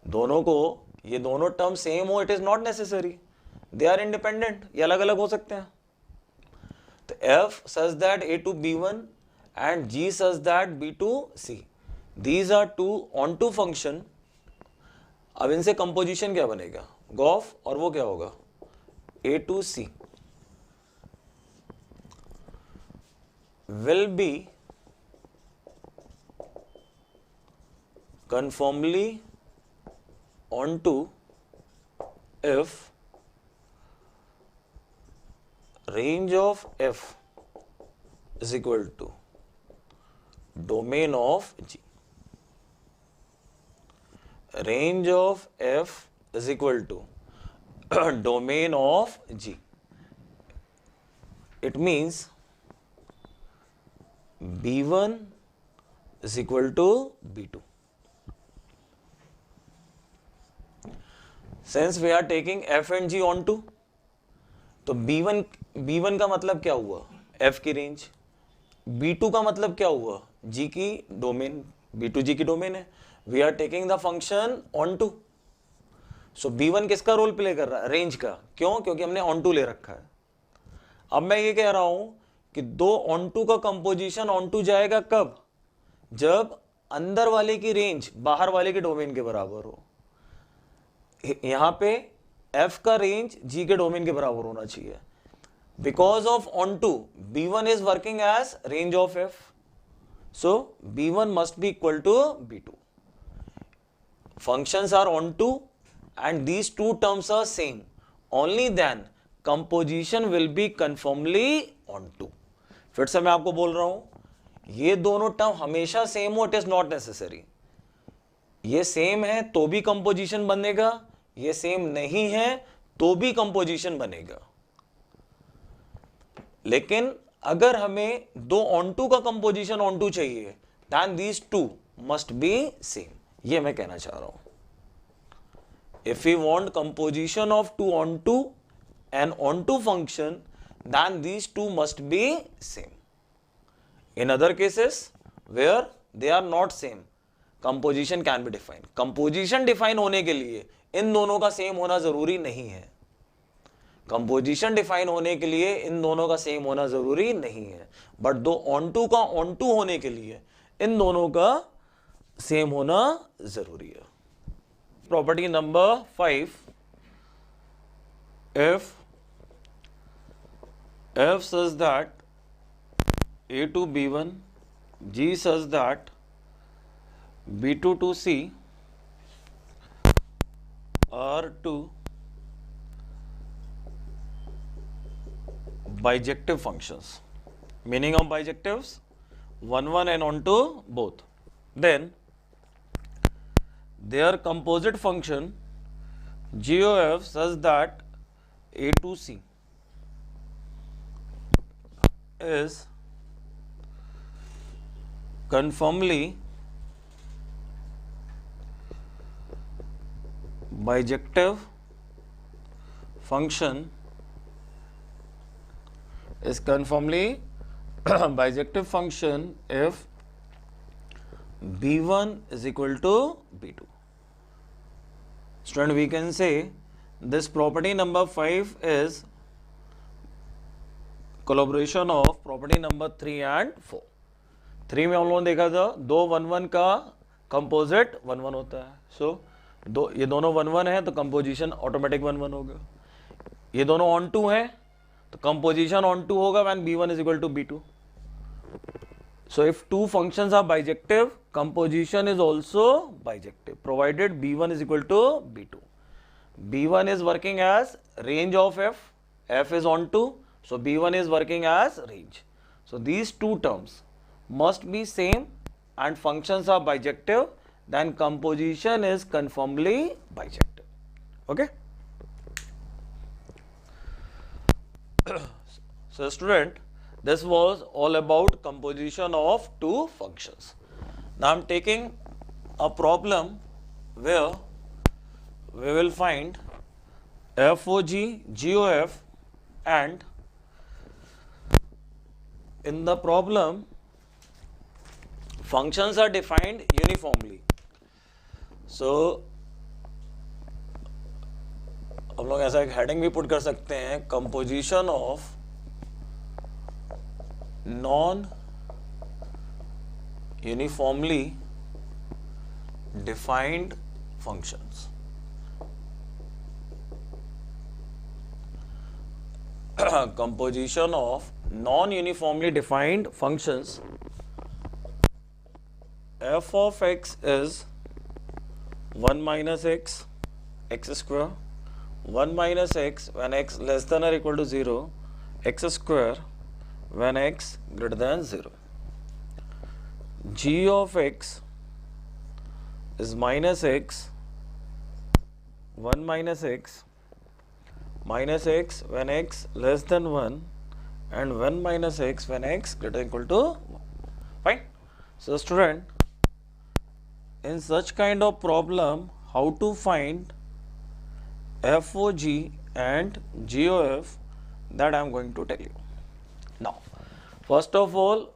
दोनों को, ये दोनों टर्म सेम हो, it is not necessary. They are independent, ये अलग अलग हो सकते हैं। तो f such that a to b1 and g such that b to c, these are two onto function। अब इनसे कंपोजिशन क्या बनेगा, गॉफ, और वो क्या होगा, a to c will be conformly onto if range of f is equal to domain of g. Range of f is equal to domain of g. It means b1 is equal to b2. Since we are taking f and g onto, तो b1 का मतलब क्या हुआ, f की range. b2 का मतलब क्या हुआ, g की डोमेन। b2 g की डोमेन है। We are taking the function onto, so b1 किसका रोल प्ले कर रहा है, रेंज का। क्यों, क्योंकि हमने ऑन टू ले रखा है। अब मैं ये कह रहा हूं कि दो ऑन टू का कंपोजिशन ऑन टू जाएगा कब, जब अंदर वाले की रेंज बाहर वाले के डोमेन के बराबर हो। यहां पे f का रेंज g के डोमेन के बराबर होना चाहिए। Because of onto, b1 is working as range of f, so b1 must be equal to b2। functions are onto and these two terms are same, only then composition will be conformly onto। फिर से मैं आपको बोल रहा हूं, ये दोनों term हमेशा सेम हो, इट इज नॉट नेसेसरी। ये सेम है तो भी कंपोजिशन बनेगा, ये सेम नहीं है तो भी कंपोजिशन बनेगा। लेकिन अगर हमें दो ऑन टू का कंपोजिशन ऑन टू चाहिए, then these two must be same। ये मैं कहना चाह रहा हूं। If we want composition of two onto and onto function, then these two must be same। In other cases where they are not same, composition can be defined। composition define होने के लिए इन दोनों का सेम होना जरूरी नहीं है। Composition define होने के लिए इन दोनों का सेम होना जरूरी नहीं है, बट दो ऑन टू का ऑन टू होने के लिए इन दोनों का सेम होना जरूरी है। Property number 5, if such that a to b1, g such that b2 to c are two bijective functions। meaning of bijectives, one and onto both, then their composite function g of f such that a to c is conformly bijective function is conformly bijective function if b1 is equal to b2। Student, we can say this property number 5 is collaboration of property number 3 and 4। 3 में हम लोगों ने देखा था दो 1 1 का composite 1 1 होता है। सो ये दोनों 1 1 है तो कंपोजिशन ऑटोमेटिक 1 1 होगा। ये दोनों ऑन टू है तो कंपोजिशन ऑन टू होगा when b1 is equal to b2। So if two functions are bijective, composition is also bijective provided b1 is equal to b2। b1 is working as range of f, f is onto, so b1 is working as range। So these two terms must be same and functions are bijective, then composition is conformly bijective। Okay। So student, this was all about composition of two functions। Now I'm taking a problem where we will find FOG, GOF, and in the problem functions are defined uniformly. So हम लोग ऐसा एक heading भी put कर सकते हैं, composition of non uniformly defined functions. Composition of non-uniformly defined functions. F of x is 1 minus x, x square, 1 minus x when x less than or equal to 0, x square when x greater than 0. G of x is minus x, 1 minus x when x less than 1 and 1 minus x when x greater than or equal to 1. Fine. So student, in such kind of problem, how to find FOG and GOF, that I am going to tell you. Now, first of all,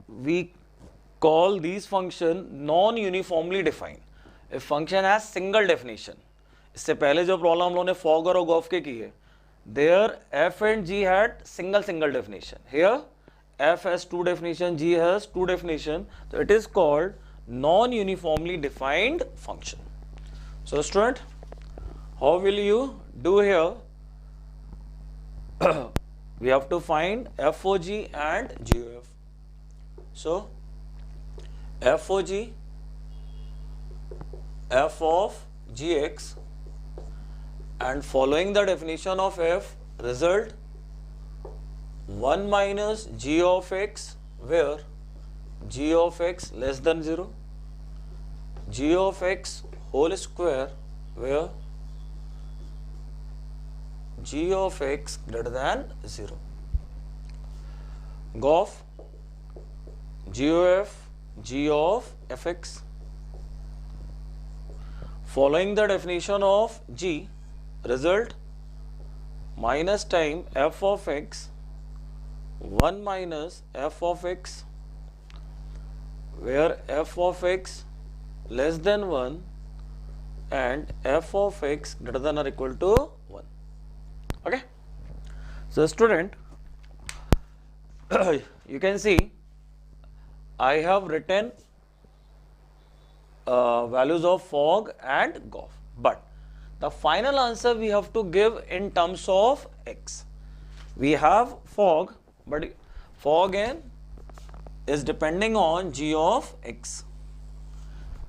we call these function non-uniformly defined. If function has single definition, इससे पहले जो problem हम लोगों ने fog और Gauff के की है, there F and G had single definition. Here F has two definition, G has two definition, तो it is called non uniformly defined function. So student, how will you do here? We have to find F o G and G o F. So F o G, f of gx, and following the definition of f, result 1 minus g of x where g of x less than 0, g of x whole square where g of x greater than 0. Gof, GOF, g of fx. Following the definition of g, result minus time f of x, 1 minus f of x where f of x less than 1 and f of x greater than or equal to 1. Okay. So student, you can see I have written values of fog and gof, but the final answer we have to give in terms of x. We have fog, but fog again is depending on g of x.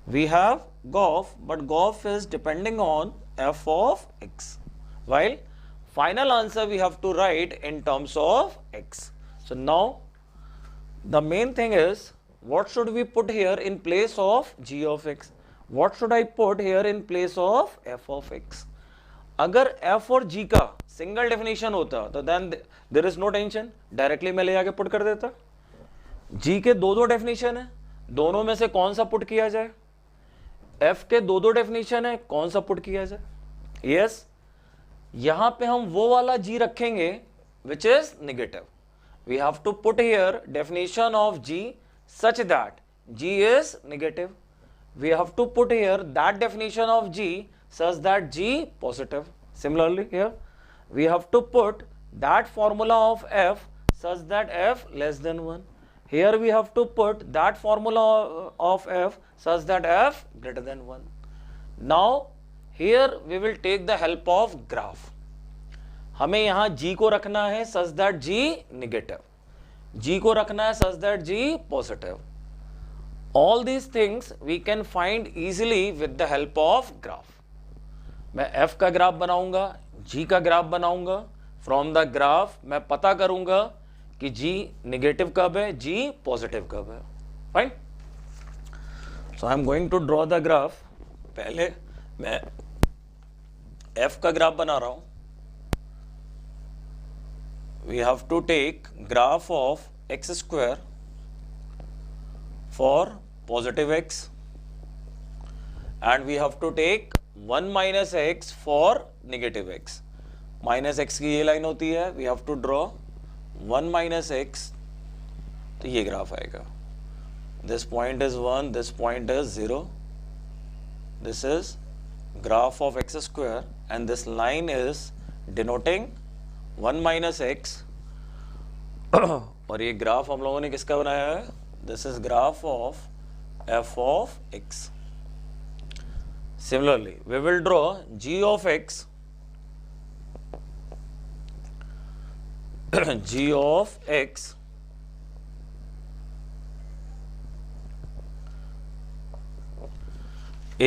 We have gof, but gof is depending on f of x, while final answer we have to write in terms of x. So now the main thing is, what should we put here in place of g of x? What should I put here in place of f of x? अगर f और g का single definition होता तो then there is no tension, directly मैं ले जाके put कर देता. g के दो डेफिनेशन है, दोनों में से कौन सा पुट किया जाए? f के दो डेफिनेशन है, कौन सा पुट किया जाए? यस, यहां पे हम वो वाला g रखेंगे which is negative. We have to put here definition of g such that g is negative. We have to put here that definition of g such that g positive. Similarly here we have to put that formula of f such that f less than 1. Here we have to put that formula of f such that f greater than 1. Now here we will take the help of graph. हमें यहाँ g को रखना है such that g negative, g को रखना है such that g positive. All these things we can find easily with the help of graph. मैं f का ग्राफ बनाऊंगा, g का ग्राफ बनाऊंगा. From the graph मैं पता करूंगा कि g नेगेटिव कब है, g पॉजिटिव कब है. Fine. So I am going to draw the graph. पहले मैं f का ग्राफ बना रहा हूं. We have to take graph of x square for positive x, and we have to take 1 minus x for negative x. Minus x की ये line होती है, we have to draw 1 minus x, तो ये graph आएगा. This point is 1, this point is 0. This is graph of x square and this line is denoting 1 minus x. और ये graph हम लोगों ने किसका बनाया है? This is graph of f of x. Similarly, we will draw g of x, g of x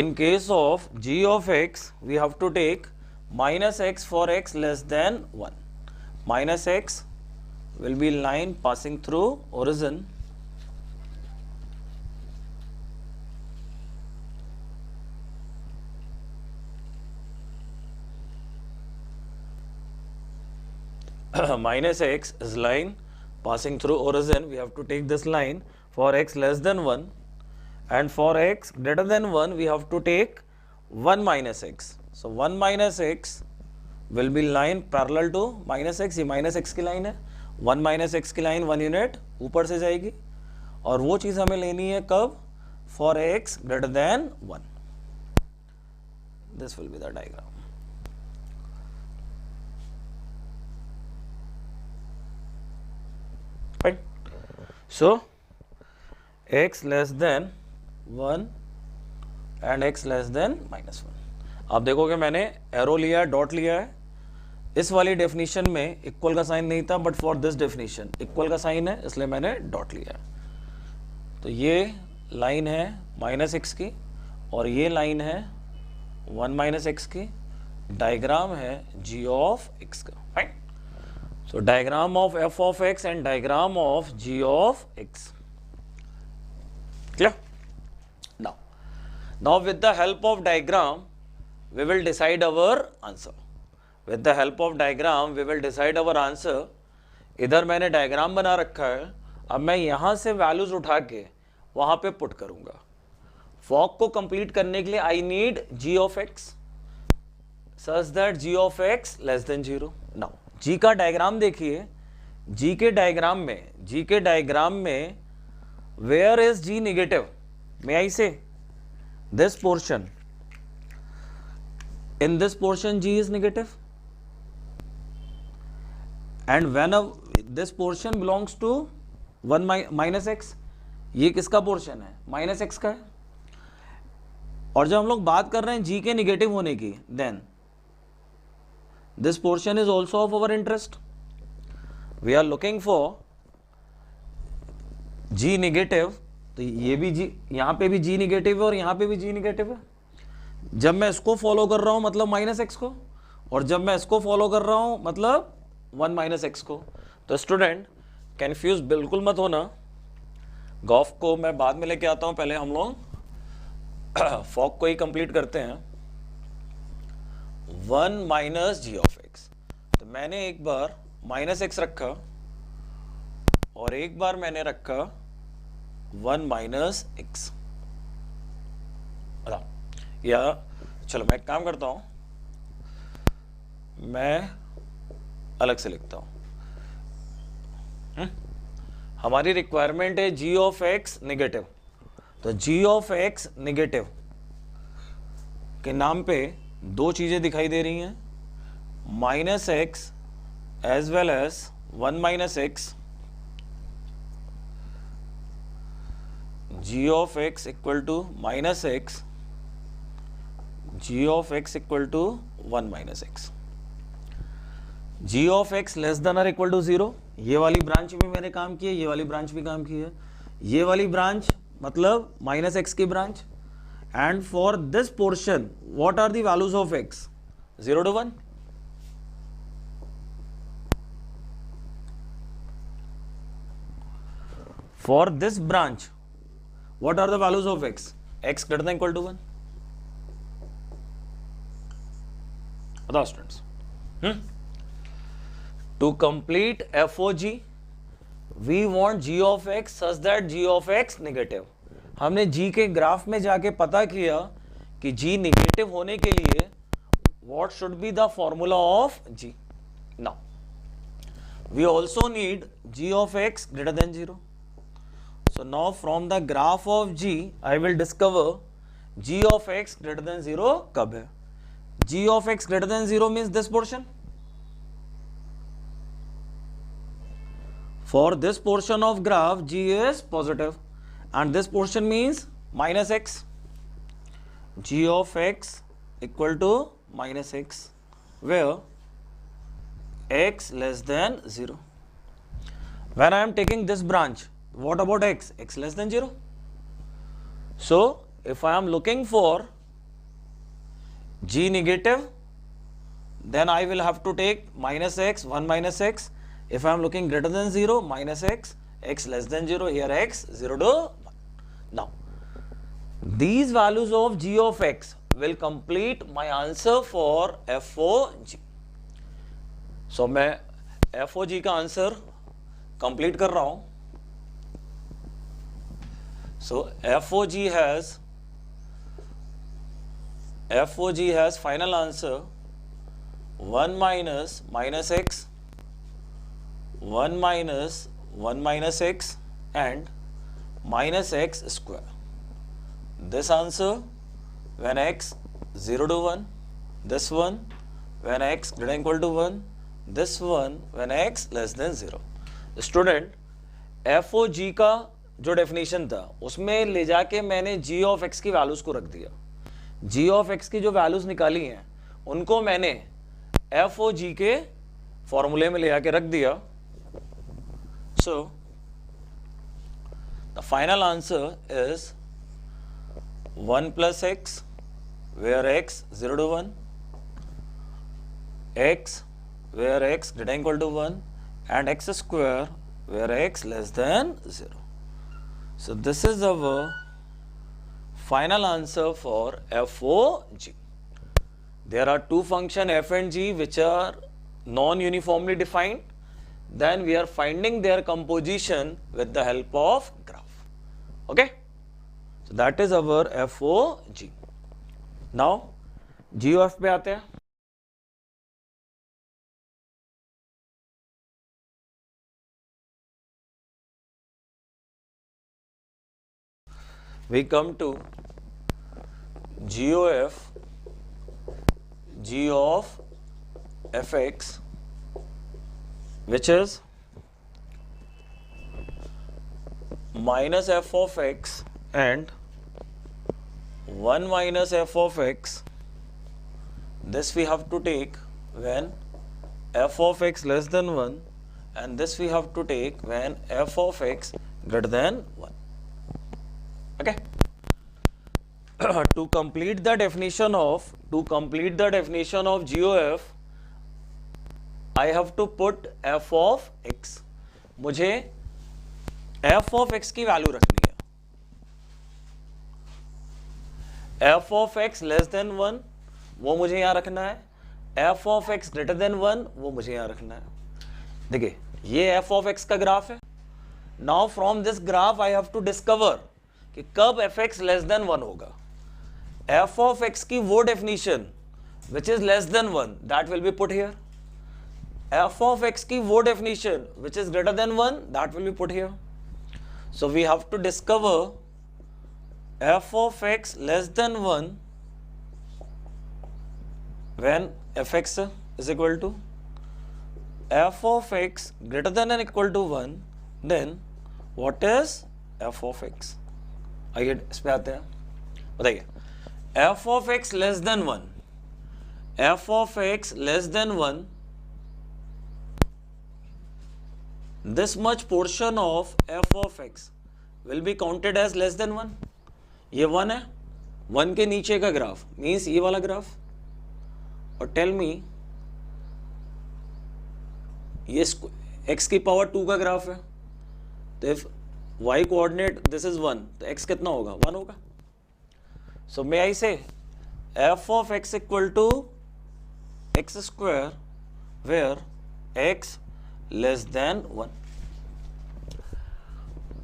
in case of g of x, we have to take minus x for x less than 1. Minus x will be line passing through origin minus x is line passing through origin. We have to take this line for x less than 1, and for x greater than 1 we have to take 1 minus x. So 1 minus x will be line parallel to minus x. ये minus x की line है, 1 minus x की line 1 unit ऊपर से जाएगी, और वो चीज़ हमें लेनी है कब? For x greater than 1. This will be the diagram. Right? So x less than 1 and x less than minus 1. आप देखोगे मैंने एरो लिया है, डॉट लिया है. इस वाली डेफिनेशन में इक्वल का साइन नहीं था, but for this definition equal का साइन है, इसलिए मैंने डॉट लिया है. तो ये लाइन है माइनस एक्स की और ये लाइन है 1 माइनस एक्स की. डायग्राम है g ऑफ x का. Right? So diagram of f of x and diagram of g of x. Clear? Now with the help of diagram, we will decide our answer. With the help of diagram, we will decide our answer. इधर मैंने diagram बना रखा है, अब मैं यहाँ से values उठा के वहाँ पे पुट करूँगा. फॉक को कंप्लीट करने के लिए I need g of x such that g of x less than 0. Now जी का डायग्राम देखिए. जी के डायग्राम में where is G negative? May I say this portion, in this portion G is negative, and when this portion belongs to 1 minus x. ये किसका portion है? Minus x का है. और जब हम लोग बात कर रहे हैं जी के नेगेटिव होने की, then this portion is also of our interest. We are looking for g negative. तो ये भी g, यहाँ पे भी g नेगेटिव है और यहाँ पे भी g नेगेटिव है. जब मैं इसको फॉलो कर रहा हूँ मतलब माइनस एक्स को, और जब मैं इसको फॉलो कर रहा हूँ मतलब 1 माइनस एक्स को. तो स्टूडेंट कंफ्यूज बिल्कुल मत होना. गॉफ को मैं बाद में लेके आता हूँ, पहले हम लोग फॉक को ही कंप्लीट करते हैं. 1 माइनस जी ऑफ एक्स. तो मैंने एक बार माइनस एक्स रखा और एक बार मैंने रखा 1 माइनस एक्स. या चलो मैं एक काम करता हूं, मैं अलग से लिखता हूं. हमारी रिक्वायरमेंट है जी ऑफ एक्स नेगेटिव. तो जी ऑफ एक्स नेगेटिव के नाम पे दो चीजें दिखाई दे रही हैं, minus x as well as 1 minus x. G of x equal to minus x, g of x equal to 1 minus x. G of x less than और इक्वल टू 0. ये वाली ब्रांच भी मैंने काम की है, ये वाली ब्रांच भी काम की है. ये वाली ब्रांच मतलब माइनस एक्स की branch. And for this portion, what are the values of x? 0 to 1. For this branch, what are the values of x? X greater than equal to 1. बताओ students. To complete FOG, we want g of x such that g of x negative. हमने जी के graph में जाके पता किया कि जी negative होने के लिए what should be the formula of g. Now we also need g of x greater than 0. So now from the graph of g I will discover g of x greater than 0 कब है. g of x greater than 0 means this portion. For this portion of graph g is positive and this portion means minus x. g of x equal to minus x where x less than 0. When I am taking this branch, what about x? X less than 0. So if I am looking for g negative, then I will have to take minus x, 1 minus x. If I am looking greater than 0, minus x, x less than 0, here x 0 to 1. Now these values of g of x will complete my answer for FOG. So मैं FOG का answer complete कर रहा हूं. So FOG has final answer 1 minus minus x, 1 minus 1 minus x and minus x square. This answer when x 0 to 1, this one when x greater than equal to 1, this one when x less than 0. Student FOG का जो definition था उसमें ले जाके मैंने g of x की values को रख दिया. g ऑफ x की जो वैल्यूज निकाली हैं उनको मैंने FOG के फॉर्मूले में ले जाके रख दिया. So the final answer is 1 plus x where x 0 to 1, x where x greater than equal to 1 and x square where x less than 0. So this is our final answer for FOG. There are two functions f and g which are non-uniformly defined. Then we are finding their composition with the help of graph. Okay. So that is our FOG. Now GOF पे आते हैं. We come to GOF, G of fx, which is minus f of x and 1 minus f of x. This we have to take when f of x less than 1 and this we have to take when f of x greater than 1. Okay. To complete the definition of GOF, I have to put f of x. मुझे f of x की value रखनी है. f of x less than 1 वो मुझे यहाँ रखना है. f of x greater than 1 वो मुझे यहाँ रखना है. देखिए ये f of x का ग्राफ है. Now from this graph I have to discover कि कब fx लेस देन 1 होगा. f of x की वो definition which is less than 1 that will be put here. f of x की वो definition which is greater than 1 that will be put here. So we have to discover f of x less than 1 when fx is equal to f of x greater than or equal to 1. Then what is f of x? आइए इस पे आते हैं. बताइए f of x less than 1, f of x less than 1, this much portion of f of x will be counted as less than 1. ये 1 है, 1 के नीचे का ग्राफ मीन्स ये वाला ग्राफ. और टेल मी ये x की पावर 2 का ग्राफ है. तो if y coordinate this is 1 तो x कितना होगा? 1 होगा. सो मे आई से f of x equal to x square where x less than 1.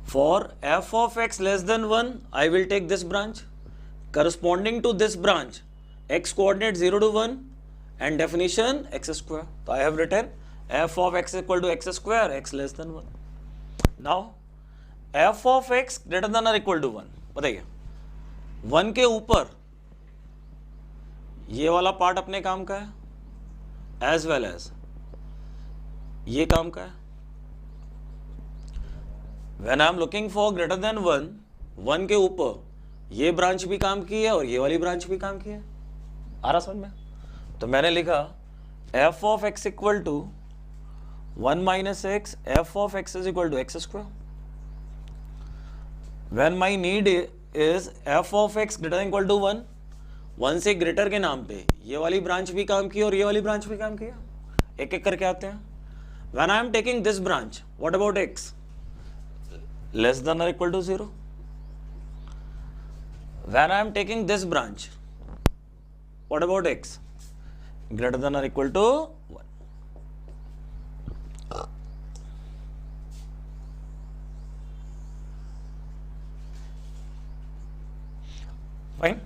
For f of x less than 1, I will take this branch. Corresponding to this branch, x coordinate 0 to 1 and definition x square. So I have written f of x equal to x square, x less than 1. Now f of x greater than or equal to 1. बताइए 1 के ऊपर ये वाला part अपने काम का है as well as ये काम का है. When I am looking for greater than 1, 1 के ऊपर ये ब्रांच भी काम की है और ये वाली ब्रांच भी काम की है. आ रहा समझ में? तो मैंने लिखा f of x equal to 1 minus x, f of x is equal to x square. When my need is f of x greater than equal to 1, 1 से ग्रेटर के नाम पे ये वाली ब्रांच भी काम की और ये वाली ब्रांच भी काम किया. एक एक करके आते हैं. When I am taking this branch, what about x? Less than or equal to 0. When I am taking this branch, what about x? Greater than or equal to 1. Fine.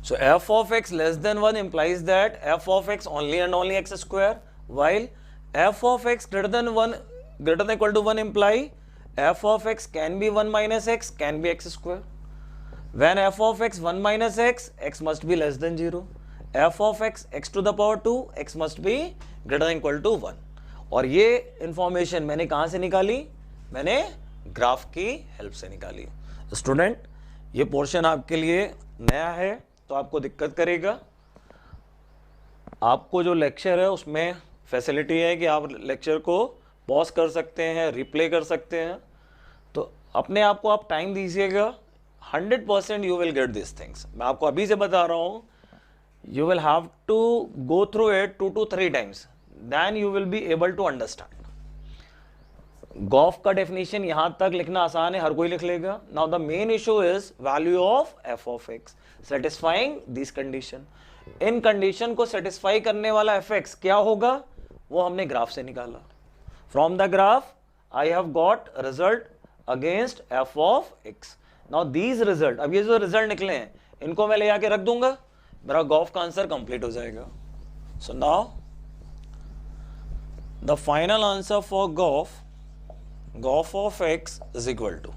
So f of x less than 1 implies that f of x only and only x square, while f of x greater than 1 greater than equal to 1 imply f of x can be 1 minus x, can be x square. When f of x 1 minus x, x must be less than 0. f of x x to the power 2, x must be greater than equal to 1. और ये information मैंने कहाँ से निकाली? मैंने graph की help से निकाली. स्टूडेंट, ये पोर्शन आपके लिए नया है तो आपको दिक्कत करेगा. आपको जो लेक्चर है उसमें फैसिलिटी है कि आप लेक्चर को पॉज कर सकते हैं, रिप्ले कर सकते हैं. तो अपने आप को आप टाइम दीजिएगा. 100% you will get this things. मैं आपको अभी से बता रहा हूँ. You will have to go through it 2 to 3 times, then you will be able to understand. Gof का डेफिनेशन यहां तक लिखना आसान है, हर कोई लिख लेगा. Now the main issue is value of f of x satisfying this condition. इन कंडीशन को सेटिस्फाई करने वाला एफ एक्स क्या होगा वो हमने ग्राफ से निकाला. From the graph I have got result against F of x. Now these result, अब ये जो रिजल्ट निकले हैं इनको मैं ले आके रख दूंगा, मेरा गॉफ का आंसर कंप्लीट हो जाएगा. So now the final answer for gof of x is equal to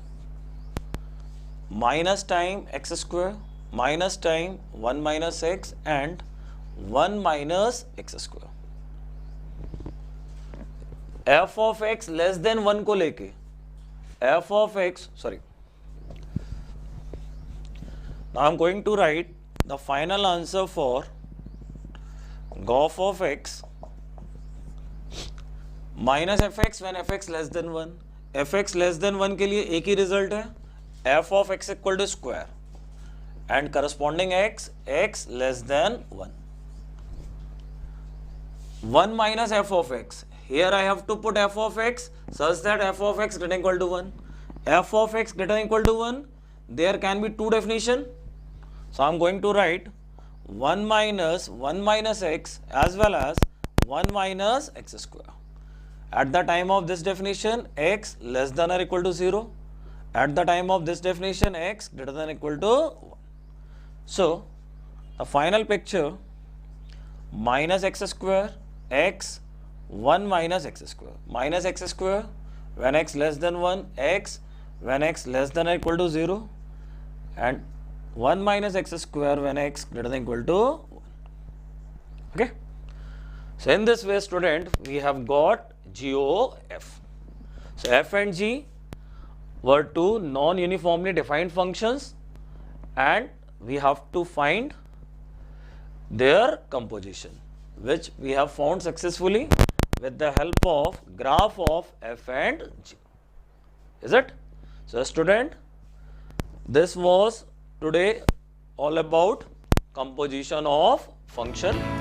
minus time x square minus time 1 minus x and 1 minus x square. f of x less than 1 को लेके f of x, sorry, now I'm going to write the final answer for gauge of x minus fx when fx less than 1. fx less than 1 के लिए एक ही result है, f of x equal to square and corresponding x less than 1. 1 minus f of x. Here I have to put f of x such that f of x greater than equal to 1. f of x greater than equal to 1, there can be two definition. So I'm going to write 1 minus x as well as 1 minus x square. At the time of this definition, x less than or equal to 0. At the time of this definition, x greater than or equal to 1. So, the final picture, minus x square, x, 1 minus x square. Minus x square when x less than 1, x when x less than or equal to 0. And 1 minus x square when x greater than or equal to 1. Okay. So, in this way, student, we have got GOF. So f and g were two non-uniformly defined functions and we have to find their composition, which we have found successfully with the help of graph of f and g. Is it? So student, this was today all about composition of function.